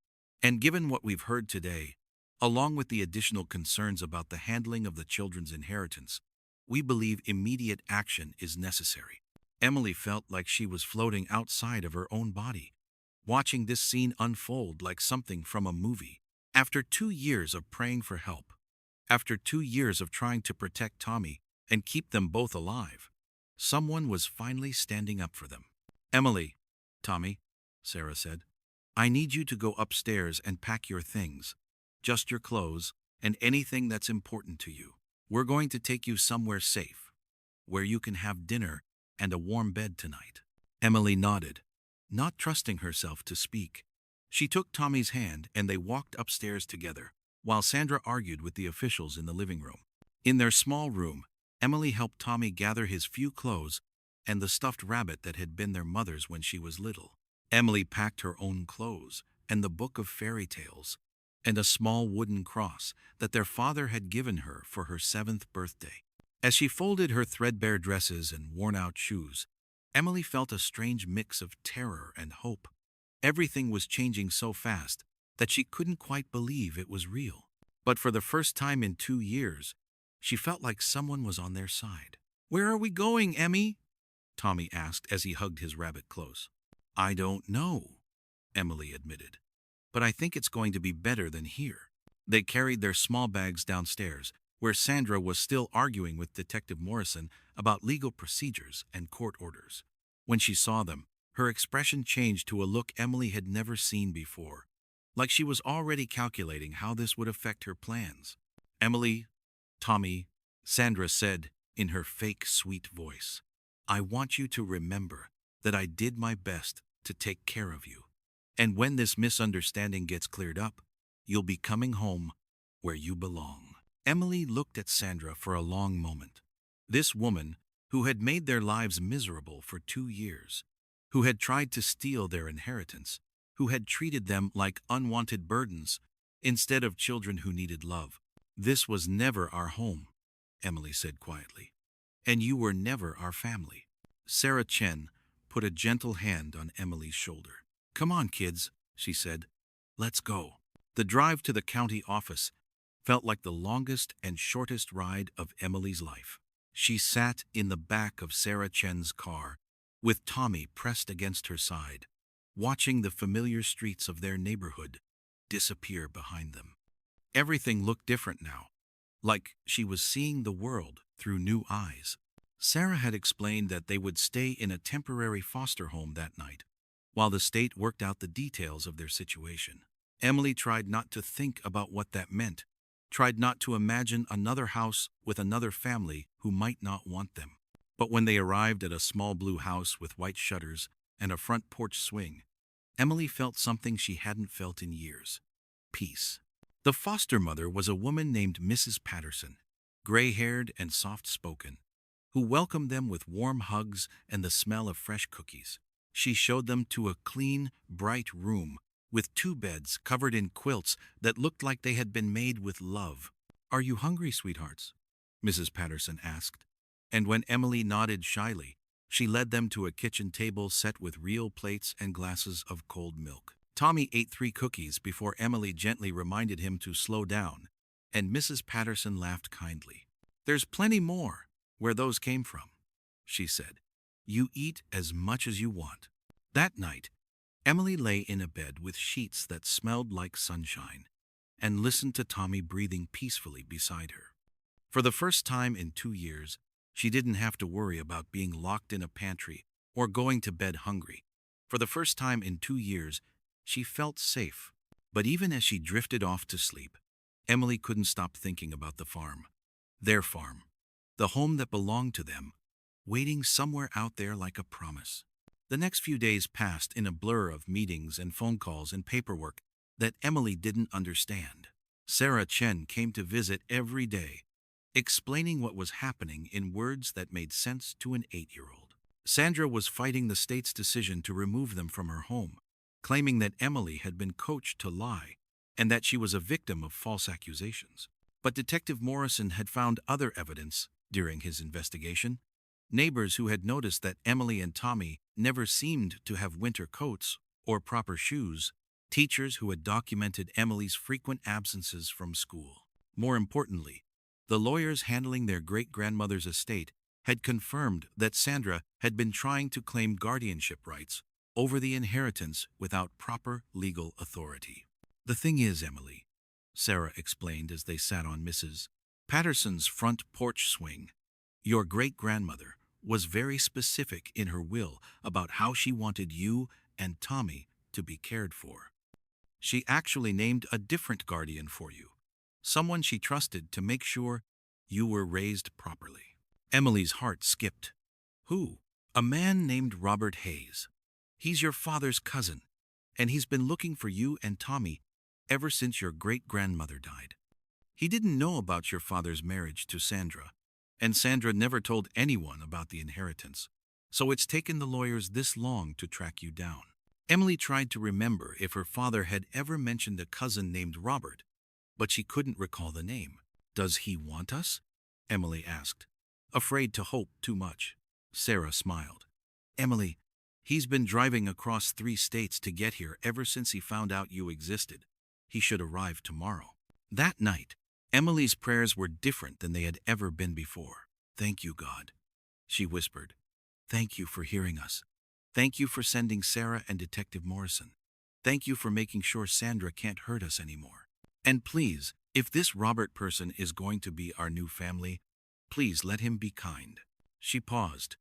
"And given what we've heard today, along with the additional concerns about the handling of the children's inheritance, we believe immediate action is necessary." Emily felt like she was floating outside of her own body, watching this scene unfold like something from a movie. After 2 years of praying for help, after 2 years of trying to protect Tommy and keep them both alive, someone was finally standing up for them. Emily, Tommy, Sarah said, I need you to go upstairs and pack your things, just your clothes and anything that's important to you. We're going to take you somewhere safe, where you can have dinner and a warm bed tonight. Emily nodded, not trusting herself to speak. She took Tommy's hand and they walked upstairs together, while Sandra argued with the officials in the living room. In their small room, Emily helped Tommy gather his few clothes and the stuffed rabbit that had been their mother's when she was little. Emily packed her own clothes and the book of fairy tales and a small wooden cross that their father had given her for her 7th birthday. As she folded her threadbare dresses and worn-out shoes, Emily felt a strange mix of terror and hope. Everything was changing so fast that she couldn't quite believe it was real. But for the first time in 2 years, she felt like someone was on their side. Where are we going, Emmy? Tommy asked as he hugged his rabbit close. I don't know, Emily admitted, but I think it's going to be better than here. They carried their small bags downstairs, where Sandra was still arguing with Detective Morrison about legal procedures and court orders. When she saw them, her expression changed to a look Emily had never seen before, like she was already calculating how this would affect her plans. Emily, Tommy, Sandra said in her fake sweet voice, I want you to remember that I did my best to take care of you. And when this misunderstanding gets cleared up, you'll be coming home where you belong. Emily looked at Sandra for a long moment. This woman, who had made their lives miserable for 2 years, who had tried to steal their inheritance, who had treated them like unwanted burdens instead of children who needed love. This was never our home, Emily said quietly, and you were never our family. Sarah Chen put a gentle hand on Emily's shoulder. Come on, kids, she said. Let's go. The drive to the county office felt like the longest and shortest ride of Emily's life. She sat in the back of Sarah Chen's car, with Tommy pressed against her side, watching the familiar streets of their neighborhood disappear behind them. Everything looked different now, like she was seeing the world through new eyes. Sarah had explained that they would stay in a temporary foster home that night, while the state worked out the details of their situation. Emily tried not to think about what that meant, tried not to imagine another house with another family who might not want them. But when they arrived at a small blue house with white shutters and a front porch swing, Emily felt something she hadn't felt in years: peace. The foster mother was a woman named Mrs. Patterson, gray-haired and soft-spoken, who welcomed them with warm hugs and the smell of fresh cookies. She showed them to a clean, bright room with 2 beds covered in quilts that looked like they had been made with love. Are you hungry, sweethearts? Mrs. Patterson asked. And when Emily nodded shyly, she led them to a kitchen table set with real plates and glasses of cold milk. Tommy ate 3 cookies before Emily gently reminded him to slow down, and Mrs. Patterson laughed kindly. There's plenty more where those came from, she said. You eat as much as you want. That night, Emily lay in a bed with sheets that smelled like sunshine and listened to Tommy breathing peacefully beside her. For the first time in 2 years, she didn't have to worry about being locked in a pantry or going to bed hungry. For the first time in 2 years, she felt safe. But even as she drifted off to sleep, Emily couldn't stop thinking about the farm. Their farm. The home that belonged to them, waiting somewhere out there like a promise. The next few days passed in a blur of meetings and phone calls and paperwork that Emily didn't understand. Sarah Chen came to visit every day, explaining what was happening in words that made sense to an 8-year-old. Sandra was fighting the state's decision to remove them from her home, claiming that Emily had been coached to lie and that she was a victim of false accusations. But Detective Morrison had found other evidence during his investigation. Neighbors who had noticed that Emily and Tommy never seemed to have winter coats or proper shoes, teachers who had documented Emily's frequent absences from school. More importantly, the lawyers handling their great-grandmother's estate had confirmed that Sandra had been trying to claim guardianship rights over the inheritance without proper legal authority. "The thing is, Emily," Sarah explained as they sat on Mrs. Patterson's front porch swing, "your great-grandmother was very specific in her will about how she wanted you and Tommy to be cared for. She actually named a different guardian for you, someone she trusted to make sure you were raised properly." Emily's heart skipped. "Who?" "A man named Robert Hayes. He's your father's cousin, and he's been looking for you and Tommy ever since your great-grandmother died. He didn't know about your father's marriage to Sandra, and Sandra never told anyone about the inheritance, so it's taken the lawyers this long to track you down." Emily tried to remember if her father had ever mentioned a cousin named Robert, but she couldn't recall the name. "Does he want us?" Emily asked, afraid to hope too much. Sarah smiled. "Emily, he's been driving across 3 states to get here ever since he found out you existed. He should arrive tomorrow." That night, Emily's prayers were different than they had ever been before. "Thank you, God," she whispered. "Thank you for hearing us. Thank you for sending Sarah and Detective Morrison. Thank you for making sure Sandra can't hurt us anymore. And please, if this Robert person is going to be our new family, please let him be kind." She paused,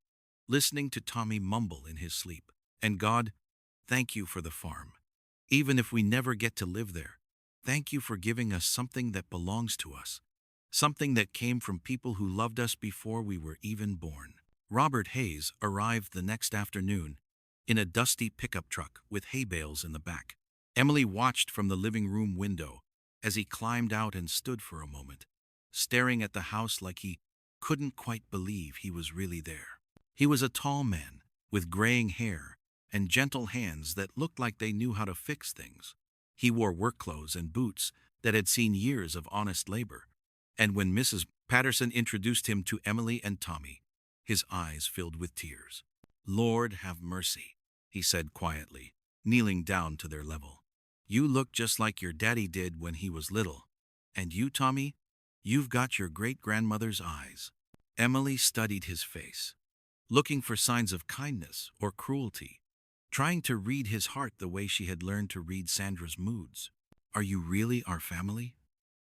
listening to Tommy mumble in his sleep. "And God, thank you for the farm. Even if we never get to live there, thank you for giving us something that belongs to us, something that came from people who loved us before we were even born." Robert Hayes arrived the next afternoon in a dusty pickup truck with hay bales in the back. Emily watched from the living room window as he climbed out and stood for a moment, staring at the house like he couldn't quite believe he was really there. He was a tall man with graying hair and gentle hands that looked like they knew how to fix things. He wore work clothes and boots that had seen years of honest labor, and when Mrs. Patterson introduced him to Emily and Tommy, his eyes filled with tears. "Lord have mercy," he said quietly, kneeling down to their level. "You look just like your daddy did when he was little. And you, Tommy, you've got your great-grandmother's eyes." Emily studied his face, looking for signs of kindness or cruelty, trying to read his heart the way she had learned to read Sandra's moods. "Are you really our family?"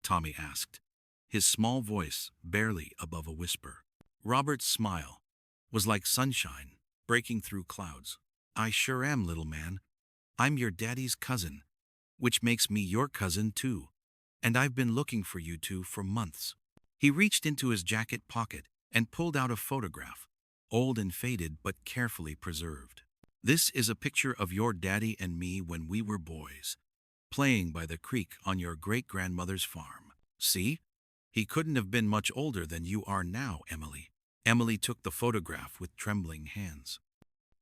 Tommy asked, his small voice barely above a whisper. Robert's smile was like sunshine breaking through clouds. "I sure am, little man. I'm your daddy's cousin, which makes me your cousin too, and I've been looking for you two for months." He reached into his jacket pocket and pulled out a photograph, old and faded but carefully preserved. "This is a picture of your daddy and me when we were boys, playing by the creek on your great-grandmother's farm. See? He couldn't have been much older than you are now, Emily." Emily took the photograph with trembling hands.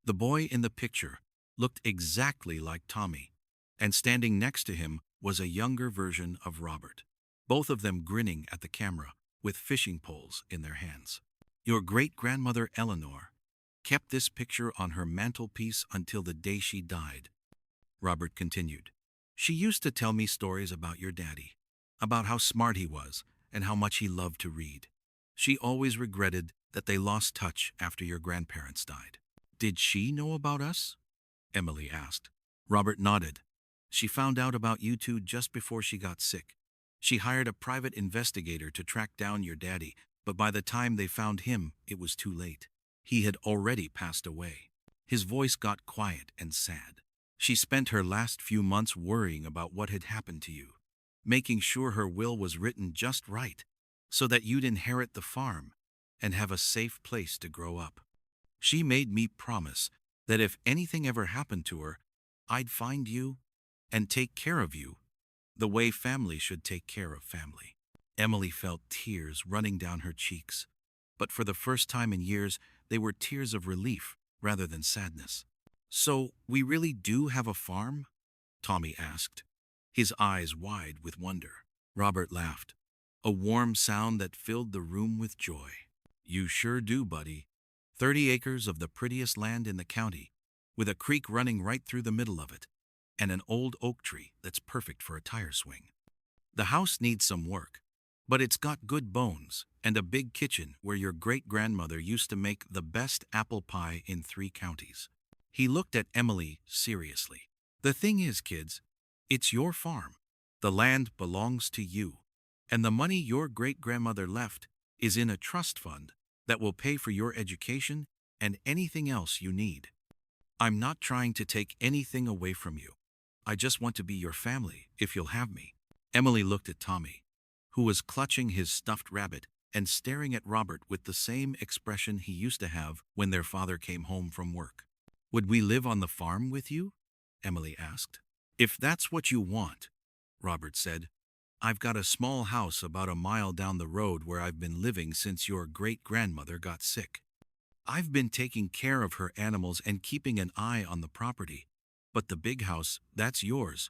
The boy in the picture looked exactly like Tommy, and standing next to him was a younger version of Robert, both of them grinning at the camera with fishing poles in their hands. "Your great-grandmother Eleanor kept this picture on her mantelpiece until the day she died," Robert continued. "She used to tell me stories about your daddy, about how smart he was and how much he loved to read. She always regretted that they lost touch after your grandparents died." "Did she know about us?" Emily asked. Robert nodded. "She found out about you two just before she got sick. She hired a private investigator to track down your daddy, but by the time they found him, it was too late. He had already passed away." His voice got quiet and sad. "She spent her last few months worrying about what had happened to you, making sure her will was written just right, so that you'd inherit the farm and have a safe place to grow up. She made me promise that if anything ever happened to her, I'd find you and take care of you the way family should take care of family." Emily felt tears running down her cheeks, but for the first time in years, they were tears of relief rather than sadness. "So we really do have a farm?" Tommy asked, his eyes wide with wonder. Robert laughed, a warm sound that filled the room with joy. "You sure do, buddy. 30 acres of the prettiest land in the county, with a creek running right through the middle of it, and an old oak tree that's perfect for a tire swing. The house needs some work, but it's got good bones and a big kitchen where your great-grandmother used to make the best apple pie in 3 counties. He looked at Emily seriously. The thing is, kids, it's your farm. The land belongs to you. And the money your great-grandmother left is in a trust fund that will pay for your education and anything else you need. I'm not trying to take anything away from you. I just want to be your family, if you'll have me. Emily looked at Tommy, who was clutching his stuffed rabbit and staring at Robert with the same expression he used to have when their father came home from work. Would we live on the farm with you? Emily asked. If that's what you want, Robert said. I've got a small house about a mile down the road where I've been living since your great-grandmother got sick. I've been taking care of her animals and keeping an eye on the property. But the big house, that's yours.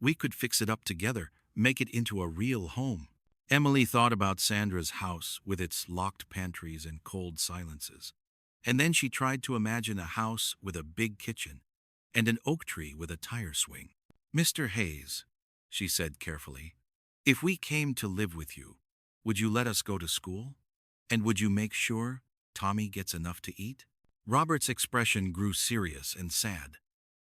We could fix it up together, make it into a real home. Emily thought about Sandra's house with its locked pantries and cold silences. And then she tried to imagine a house with a big kitchen and an oak tree with a tire swing. Mr. Hayes, she said carefully, if we came to live with you, would you let us go to school? And would you make sure Tommy gets enough to eat? Robert's expression grew serious and sad,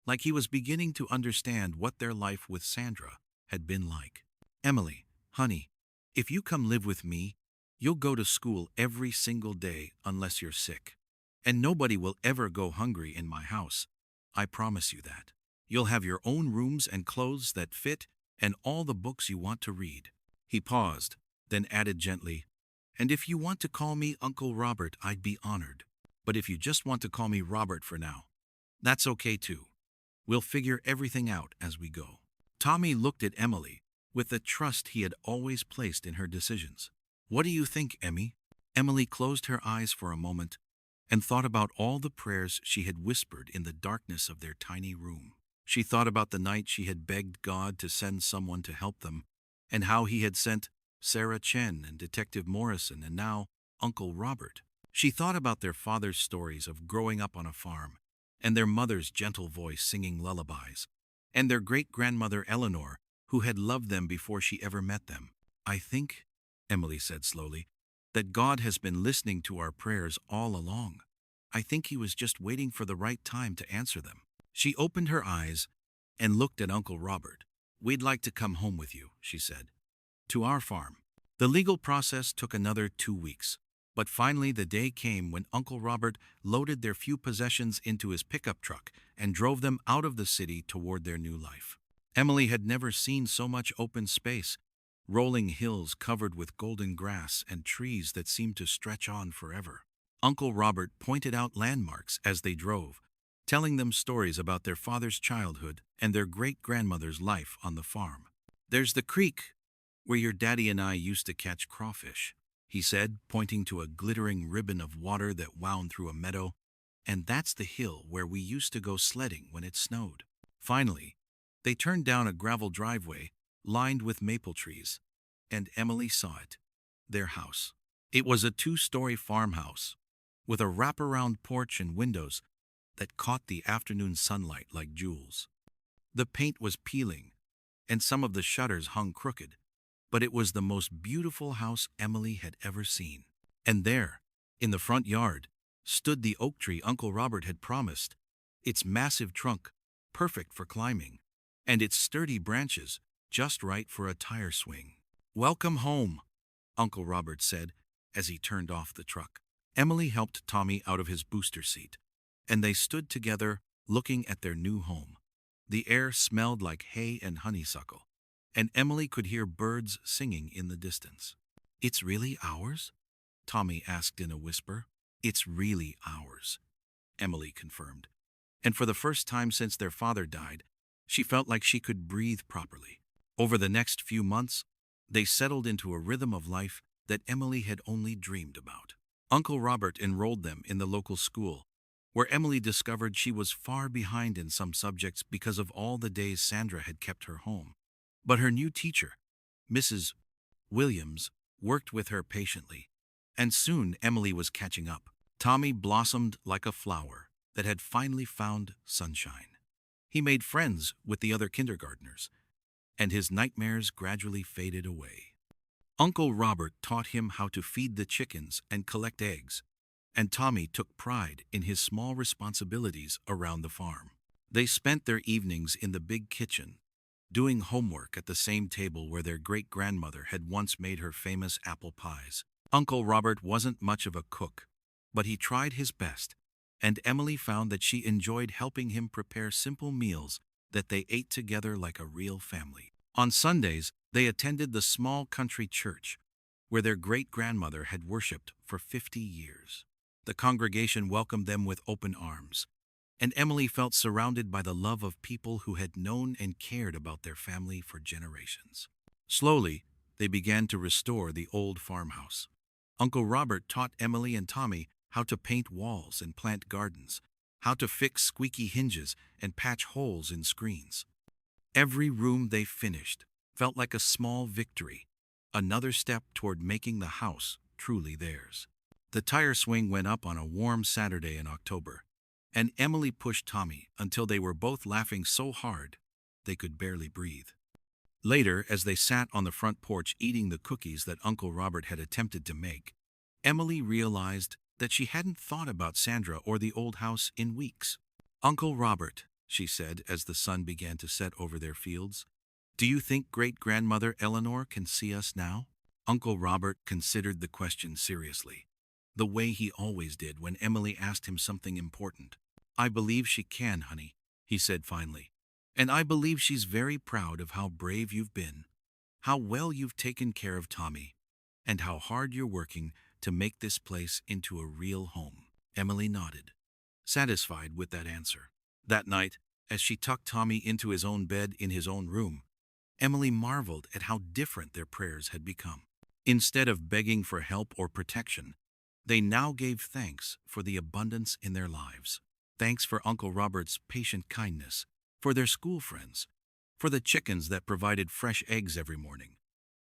like he was beginning to understand what their life with Sandra had been like. Emily, honey, if you come live with me, you'll go to school every single day unless you're sick. And nobody will ever go hungry in my house. I promise you that. You'll have your own rooms and clothes that fit and all the books you want to read. He paused, then added gently, and if you want to call me Uncle Robert, I'd be honored. But if you just want to call me Robert for now, that's okay too. We'll figure everything out as we go. Tommy looked at Emily with the trust he had always placed in her decisions. What do you think, Emmy? Emily closed her eyes for a moment and thought about all the prayers she had whispered in the darkness of their tiny room. She thought about the night she had begged God to send someone to help them, and how he had sent Sarah Chen and Detective Morrison and now Uncle Robert. She thought about their father's stories of growing up on a farm, and their mother's gentle voice singing lullabies, and their great-grandmother Eleanor, who had loved them before she ever met them. I think, Emily said slowly, that God has been listening to our prayers all along. I think he was just waiting for the right time to answer them. She opened her eyes and looked at Uncle Robert. We'd like to come home with you, she said, to our farm. The legal process took another 2 weeks, but finally the day came when Uncle Robert loaded their few possessions into his pickup truck and drove them out of the city toward their new life. Emily had never seen so much open space, rolling hills covered with golden grass and trees that seemed to stretch on forever. Uncle Robert pointed out landmarks as they drove, telling them stories about their father's childhood and their great-grandmother's life on the farm. There's the creek where your daddy and I used to catch crawfish, he said, pointing to a glittering ribbon of water that wound through a meadow, and that's the hill where we used to go sledding when it snowed. Finally, they turned down a gravel driveway lined with maple trees, and Emily saw it, their house. It was a 2-story farmhouse with a wraparound porch and windows that caught the afternoon sunlight like jewels. The paint was peeling, and some of the shutters hung crooked, but it was the most beautiful house Emily had ever seen. And there, in the front yard, stood the oak tree Uncle Robert had promised, its massive trunk perfect for climbing, and its sturdy branches just right for a tire swing. Welcome home, Uncle Robert said as he turned off the truck. Emily helped Tommy out of his booster seat, and they stood together looking at their new home. The air smelled like hay and honeysuckle, and Emily could hear birds singing in the distance. It's really ours? Tommy asked in a whisper. It's really ours, Emily confirmed. And for the first time since their father died, she felt like she could breathe properly. Over the next few months, they settled into a rhythm of life that Emily had only dreamed about. Uncle Robert enrolled them in the local school, where Emily discovered she was far behind in some subjects because of all the days Sandra had kept her home. But her new teacher, Mrs. Williams, worked with her patiently, and soon Emily was catching up. Tommy blossomed like a flower that had finally found sunshine. He made friends with the other kindergartners, and his nightmares gradually faded away. Uncle Robert taught him how to feed the chickens and collect eggs, and Tommy took pride in his small responsibilities around the farm. They spent their evenings in the big kitchen, doing homework at the same table where their great-grandmother had once made her famous apple pies. Uncle Robert wasn't much of a cook, but he tried his best, and Emily found that she enjoyed helping him prepare simple meals that they ate together like a real family. On Sundays, they attended the small country church, where their great-grandmother had worshipped for 50 years. The congregation welcomed them with open arms, and Emily felt surrounded by the love of people who had known and cared about their family for generations. Slowly, they began to restore the old farmhouse. Uncle Robert taught Emily and Tommy how to paint walls and plant gardens, how to fix squeaky hinges and patch holes in screens. Every room they finished felt like a small victory, another step toward making the house truly theirs. The tire swing went up on a warm Saturday in October, and Emily pushed Tommy until they were both laughing so hard they could barely breathe. Later, as they sat on the front porch eating the cookies that Uncle Robert had attempted to make, Emily realized that she hadn't thought about Sandra or the old house in weeks. "Uncle Robert," she said as the sun began to set over their fields, "do you think great-grandmother Eleanor can see us now?" Uncle Robert considered the question seriously, the way he always did when Emily asked him something important. "I believe she can, honey," he said finally. "And I believe she's very proud of how brave you've been, how well you've taken care of Tommy, and how hard you're working to make this place into a real home." Emily nodded, satisfied with that answer. That night, as she tucked Tommy into his own bed in his own room, Emily marveled at how different their prayers had become. Instead of begging for help or protection, they now gave thanks for the abundance in their lives. Thanks for Uncle Robert's patient kindness, for their school friends, for the chickens that provided fresh eggs every morning,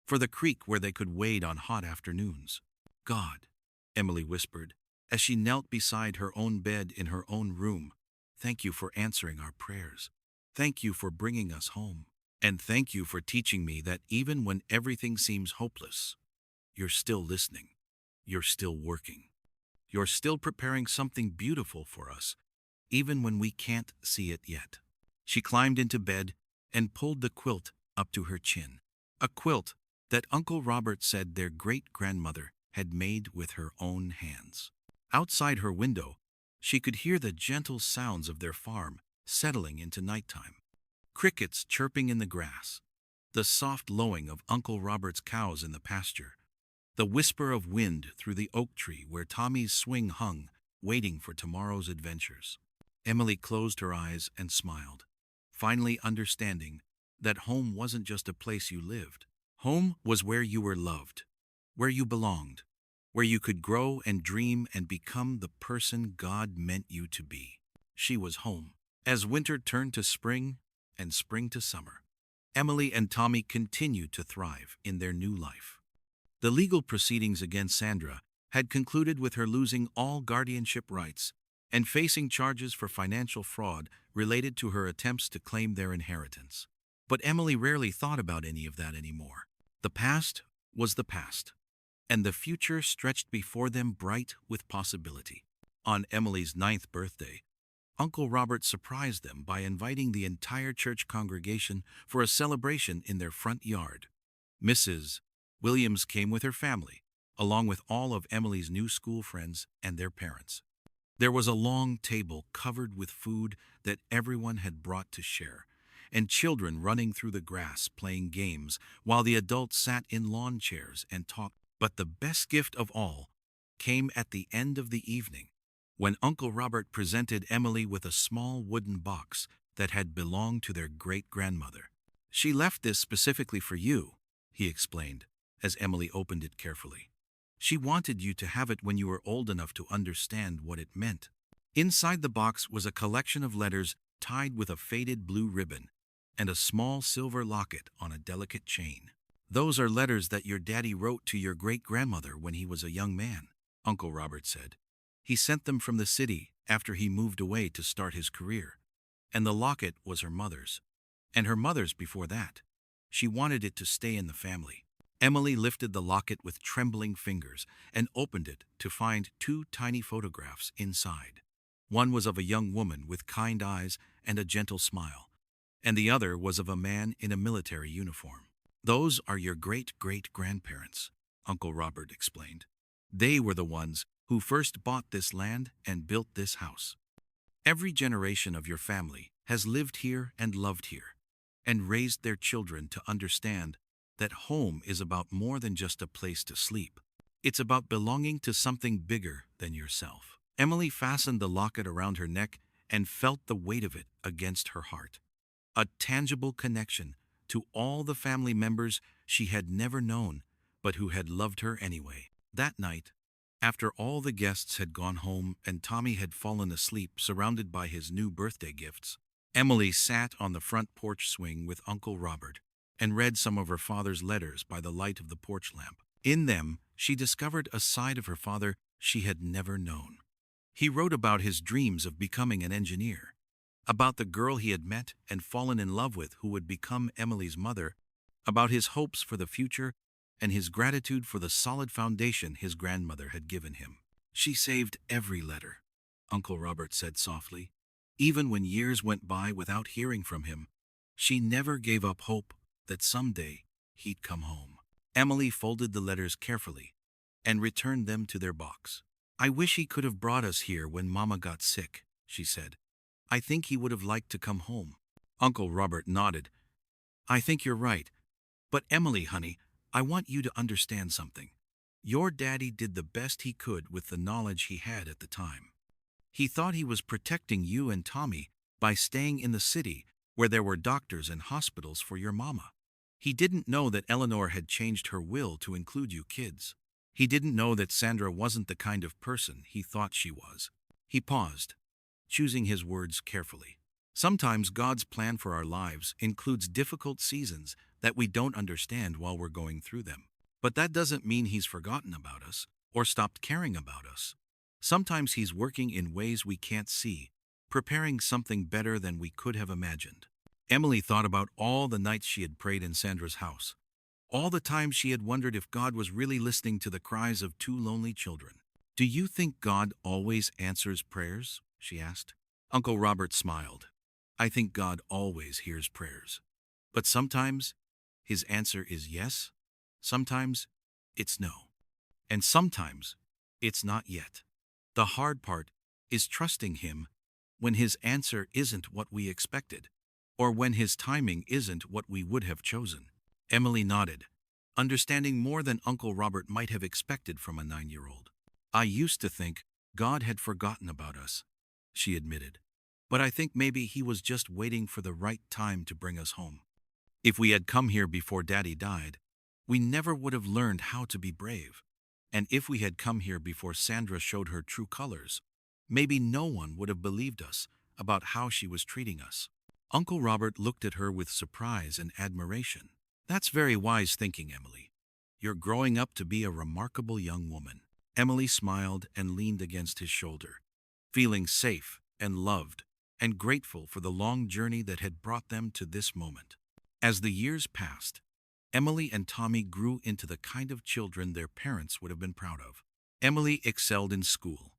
for the creek where they could wade on hot afternoons. "God," Emily whispered, as she knelt beside her own bed in her own room, "thank you for answering our prayers. Thank you for bringing us home. And thank you for teaching me that even when everything seems hopeless, you're still listening. You're still working. You're still preparing something beautiful for us, even when we can't see it yet." She climbed into bed and pulled the quilt up to her chin. A quilt that Uncle Robert said their great-grandmother had made with her own hands. Outside her window, she could hear the gentle sounds of their farm settling into nighttime. Crickets chirping in the grass, the soft lowing of Uncle Robert's cows in the pasture, the whisper of wind through the oak tree where Tommy's swing hung, waiting for tomorrow's adventures. Emily closed her eyes and smiled, finally understanding that home wasn't just a place you lived. Home was where you were loved, where you belonged, where you could grow and dream and become the person God meant you to be. She was home. As winter turned to spring and spring to summer, Emily and Tommy continued to thrive in their new life. The legal proceedings against Sandra had concluded with her losing all guardianship rights and facing charges for financial fraud related to her attempts to claim their inheritance. But Emily rarely thought about any of that anymore. The past was the past, and the future stretched before them bright with possibility. On Emily's 9th birthday, Uncle Robert surprised them by inviting the entire church congregation for a celebration in their front yard. Mrs. Williams came with her family, along with all of Emily's new school friends and their parents. There was a long table covered with food that everyone had brought to share, and children running through the grass playing games while the adults sat in lawn chairs and talked. But the best gift of all came at the end of the evening, when Uncle Robert presented Emily with a small wooden box that had belonged to their great-grandmother. "She left this specifically for you," he explained, as Emily opened it carefully. "She wanted you to have it when you were old enough to understand what it meant." Inside the box was a collection of letters tied with a faded blue ribbon and a small silver locket on a delicate chain. "Those are letters that your daddy wrote to your great-grandmother when he was a young man," Uncle Robert said. "He sent them from the city after he moved away to start his career. And the locket was her mother's, and her mother's before that. She wanted it to stay in the family." Emily lifted the locket with trembling fingers and opened it to find two tiny photographs inside. One was of a young woman with kind eyes and a gentle smile, and the other was of a man in a military uniform. "Those are your great-great-grandparents," Uncle Robert explained. "They were the ones who first bought this land and built this house. Every generation of your family has lived here and loved here, and raised their children to understand that home is about more than just a place to sleep. It's about belonging to something bigger than yourself." Emily fastened the locket around her neck and felt the weight of it against her heart. A tangible connection to all the family members she had never known, but who had loved her anyway. That night, after all the guests had gone home and Tommy had fallen asleep surrounded by his new birthday gifts, Emily sat on the front porch swing with Uncle Robert and read some of her father's letters by the light of the porch lamp. In them, she discovered a side of her father she had never known. He wrote about his dreams of becoming an engineer, about the girl he had met and fallen in love with who would become Emily's mother, about his hopes for the future, and his gratitude for the solid foundation his grandmother had given him. "She saved every letter," Uncle Robert said softly. "Even when years went by without hearing from him, she never gave up hope that someday he'd come home." Emily folded the letters carefully and returned them to their box. "I wish he could have brought us here when Mama got sick," she said. "I think he would have liked to come home." Uncle Robert nodded. "I think you're right. But Emily, honey, I want you to understand something. Your daddy did the best he could with the knowledge he had at the time. He thought he was protecting you and Tommy by staying in the city where there were doctors and hospitals for your mama. He didn't know that Eleanor had changed her will to include you kids. He didn't know that Sandra wasn't the kind of person he thought she was." He paused, choosing his words carefully. "Sometimes God's plan for our lives includes difficult seasons that we don't understand while we're going through them. But that doesn't mean he's forgotten about us or stopped caring about us. Sometimes he's working in ways we can't see, preparing something better than we could have imagined." Emily thought about all the nights she had prayed in Sandra's house, all the times she had wondered if God was really listening to the cries of two lonely children. "Do you think God always answers prayers?" she asked. Uncle Robert smiled. "I think God always hears prayers. But sometimes his answer is yes, sometimes it's no, and sometimes it's not yet. The hard part is trusting him when his answer isn't what we expected, or when his timing isn't what we would have chosen." Emily nodded, understanding more than Uncle Robert might have expected from a 9-year-old. "I used to think God had forgotten about us," she admitted. "But I think maybe he was just waiting for the right time to bring us home. If we had come here before Daddy died, we never would have learned how to be brave. And if we had come here before Sandra showed her true colors, maybe no one would have believed us about how she was treating us." Uncle Robert looked at her with surprise and admiration. "That's very wise thinking, Emily. You're growing up to be a remarkable young woman." Emily smiled and leaned against his shoulder, feeling safe and loved and grateful for the long journey that had brought them to this moment. As the years passed, Emily and Tommy grew into the kind of children their parents would have been proud of. Emily excelled in school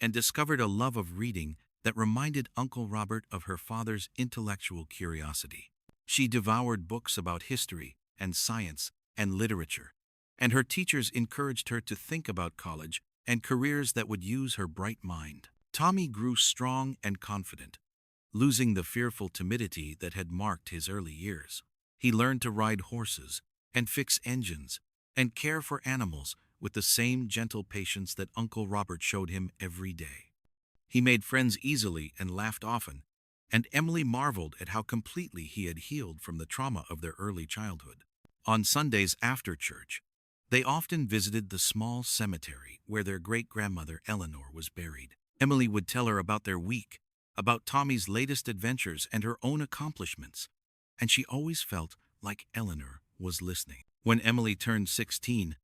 and discovered a love of reading that reminded Uncle Robert of her father's intellectual curiosity. She devoured books about history and science and literature, and her teachers encouraged her to think about college and careers that would use her bright mind. Tommy grew strong and confident, losing the fearful timidity that had marked his early years. He learned to ride horses and fix engines and care for animals with the same gentle patience that Uncle Robert showed him every day. He made friends easily and laughed often, and Emily marveled at how completely he had healed from the trauma of their early childhood. On Sundays after church, they often visited the small cemetery where their great-grandmother Eleanor was buried. Emily would tell her about their week, about Tommy's latest adventures and her own accomplishments, and she always felt like Eleanor was listening. When Emily turned 16,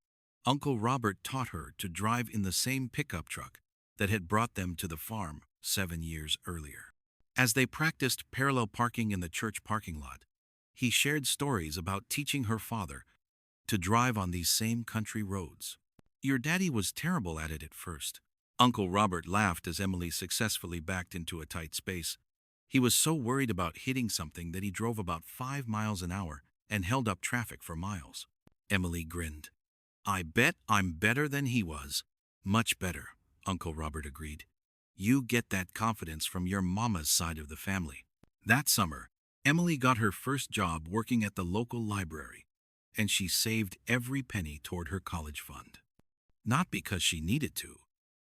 Uncle Robert taught her to drive in the same pickup truck that had brought them to the farm 7 years earlier. As they practiced parallel parking in the church parking lot, he shared stories about teaching her father to drive on these same country roads. Your daddy was terrible at it at first. Uncle Robert laughed as Emily successfully backed into a tight space. He was so worried about hitting something that he drove about 5 miles an hour and held up traffic for miles. Emily grinned. I bet I'm better than he was. Much better, Uncle Robert agreed. You get that confidence from your mama's side of the family. That summer, Emily got her first job working at the local library, and she saved every penny toward her college fund. Not because she needed to.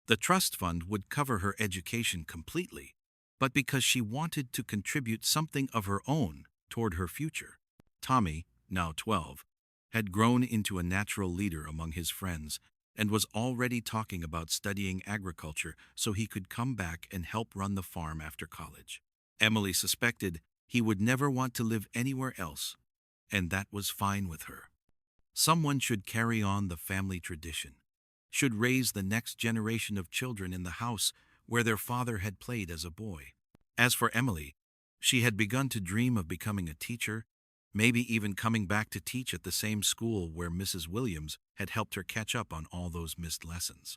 The trust fund would cover her education completely, but because she wanted to contribute something of her own toward her future. Tommy, now 12, had grown into a natural leader among his friends and was already talking about studying agriculture so he could come back and help run the farm after college. Emily suspected he would never want to live anywhere else, and that was fine with her. Someone should carry on the family tradition, should raise the next generation of children in the house where their father had played as a boy. As for Emily, she had begun to dream of becoming a teacher, maybe even coming back to teach at the same school where Mrs. Williams had helped her catch up on all those missed lessons.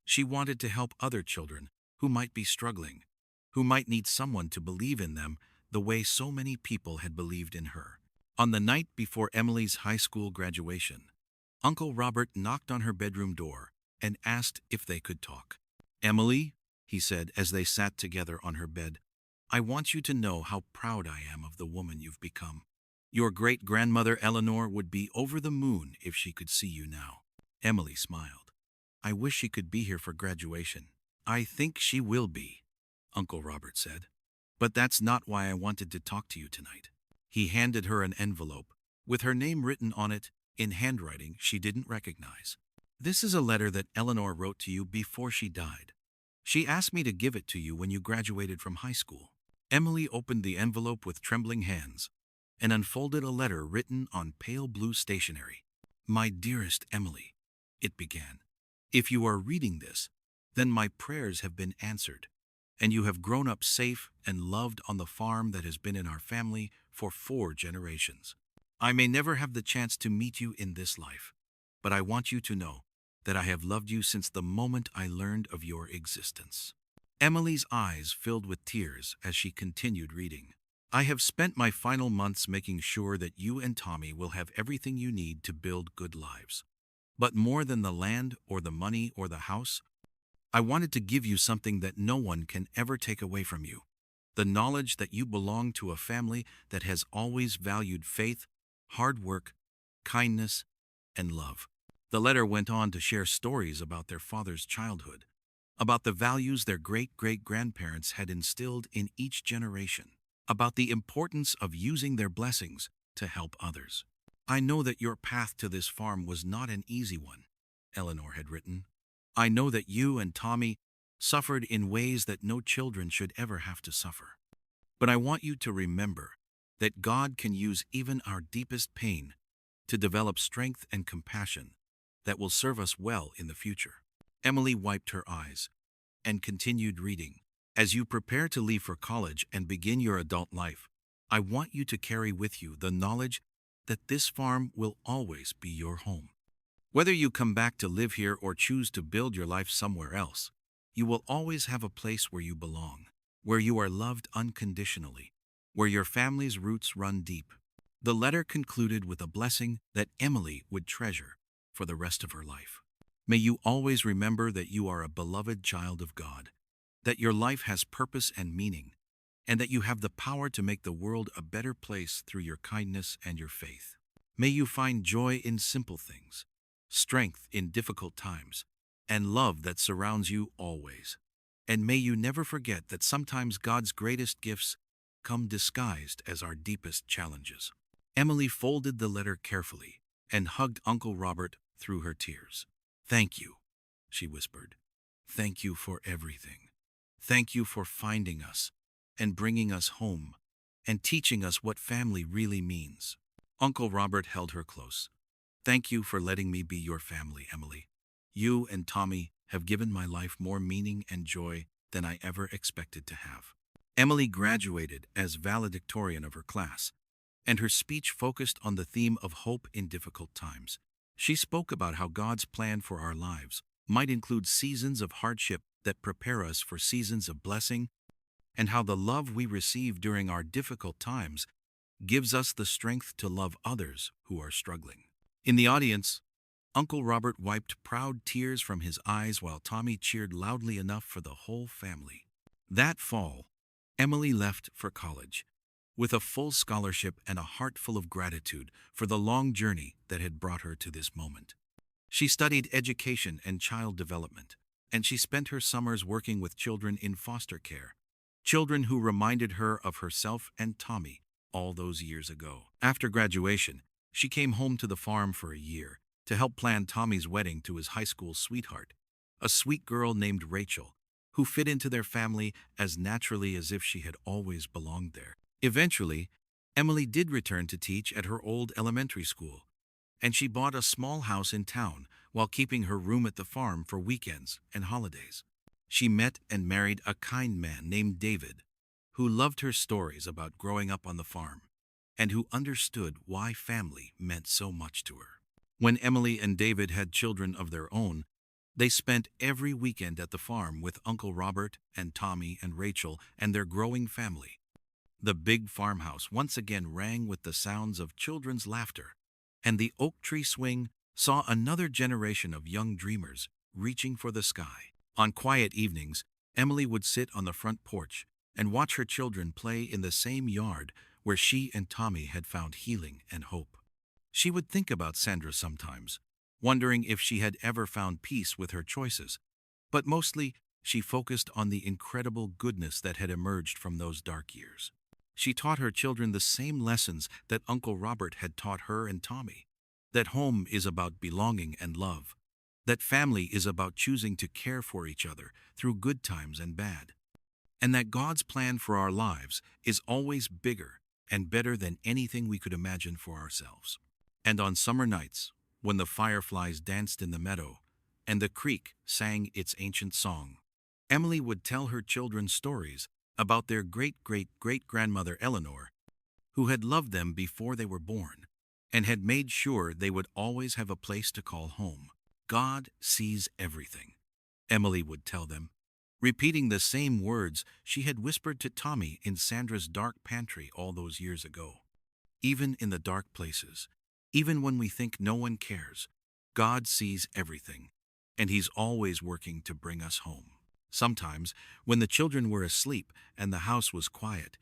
She wanted to help other children who might be struggling, who might need someone to believe in them the way so many people had believed in her. On the night before Emily's high school graduation, Uncle Robert knocked on her bedroom door and asked if they could talk. Emily, he said as they sat together on her bed, I want you to know how proud I am of the woman you've become. Your great-grandmother Eleanor would be over the moon if she could see you now. Emily smiled. I wish she could be here for graduation. I think she will be, Uncle Robert said. But that's not why I wanted to talk to you tonight. He handed her an envelope, with her name written on it in handwriting she didn't recognize. This is a letter that Eleanor wrote to you before she died. She asked me to give it to you when you graduated from high school. Emily opened the envelope with trembling hands and unfolded a letter written on pale blue stationery. My dearest Emily, it began. If you are reading this, then my prayers have been answered, and you have grown up safe and loved on the farm that has been in our family for 4 generations. I may never have the chance to meet you in this life, but I want you to know that I have loved you since the moment I learned of your existence. Emily's eyes filled with tears as she continued reading. I have spent my final months making sure that you and Tommy will have everything you need to build good lives. But more than the land or the money or the house, I wanted to give you something that no one can ever take away from you. The knowledge that you belong to a family that has always valued faith, hard work, kindness, and love. The letter went on to share stories about their father's childhood, about the values their great-great-grandparents had instilled in each generation, about the importance of using their blessings to help others. I know that your path to this farm was not an easy one, Eleanor had written. I know that you and Tommy suffered in ways that no children should ever have to suffer. But I want you to remember that God can use even our deepest pain to develop strength and compassion that will serve us well in the future. Emily wiped her eyes and continued reading. As you prepare to leave for college and begin your adult life, I want you to carry with you the knowledge that this farm will always be your home. Whether you come back to live here or choose to build your life somewhere else, you will always have a place where you belong, where you are loved unconditionally, where your family's roots run deep. The letter concluded with a blessing that Emily would treasure for the rest of her life. May you always remember that you are a beloved child of God, that your life has purpose and meaning, and that you have the power to make the world a better place through your kindness and your faith. May you find joy in simple things, strength in difficult times, and love that surrounds you always. And may you never forget that sometimes God's greatest gifts come disguised as our deepest challenges. Emily folded the letter carefully and hugged Uncle Robert through her tears. Thank you, she whispered. Thank you for everything. Thank you for finding us and bringing us home and teaching us what family really means. Uncle Robert held her close. Thank you for letting me be your family, Emily. You and Tommy have given my life more meaning and joy than I ever expected to have. Emily graduated as valedictorian of her class, and her speech focused on the theme of hope in difficult times. She spoke about how God's plan for our lives might include seasons of hardship that prepare us for seasons of blessing, and how the love we receive during our difficult times gives us the strength to love others who are struggling. In the audience, Uncle Robert wiped proud tears from his eyes while Tommy cheered loudly enough for the whole family. That fall, Emily left for college, with a full scholarship and a heart full of gratitude for the long journey that had brought her to this moment. She studied education and child development, and she spent her summers working with children in foster care, children who reminded her of herself and Tommy all those years ago. After graduation, she came home to the farm for a year to help plan Tommy's wedding to his high school sweetheart, a sweet girl named Rachel, who fit into their family as naturally as if she had always belonged there. Eventually, Emily did return to teach at her old elementary school, and she bought a small house in town while keeping her room at the farm for weekends and holidays. She met and married a kind man named David, who loved her stories about growing up on the farm, and who understood why family meant so much to her. When Emily and David had children of their own, they spent every weekend at the farm with Uncle Robert and Tommy and Rachel and their growing family. The big farmhouse once again rang with the sounds of children's laughter, and the oak tree swing saw another generation of young dreamers reaching for the sky. On quiet evenings, Emily would sit on the front porch and watch her children play in the same yard where she and Tommy had found healing and hope. She would think about Sandra sometimes, wondering if she had ever found peace with her choices, but mostly she focused on the incredible goodness that had emerged from those dark years. She taught her children the same lessons that Uncle Robert had taught her and Tommy, that home is about belonging and love, that family is about choosing to care for each other through good times and bad, and that God's plan for our lives is always bigger and better than anything we could imagine for ourselves. And on summer nights, when the fireflies danced in the meadow and the creek sang its ancient song, Emily would tell her children stories about their great-great-great-grandmother Eleanor, who had loved them before they were born and had made sure they would always have a place to call home. God sees everything, Emily would tell them, repeating the same words she had whispered to Tommy in Sandra's dark pantry all those years ago. Even in the dark places, even when we think no one cares, God sees everything, and He's always working to bring us home. Sometimes, when the children were asleep and the house was quiet,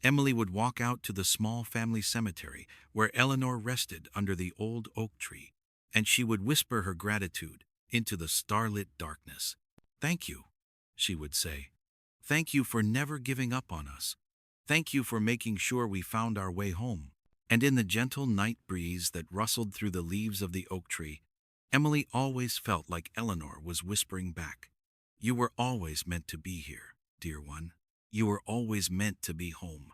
Emily would walk out to the small family cemetery where Eleanor rested under the old oak tree, and she would whisper her gratitude into the starlit darkness. "Thank you," she would say. "Thank you for never giving up on us. Thank you for making sure we found our way home." And in the gentle night breeze that rustled through the leaves of the oak tree, Emily always felt like Eleanor was whispering back, "You were always meant to be here, dear one. You were always meant to be home."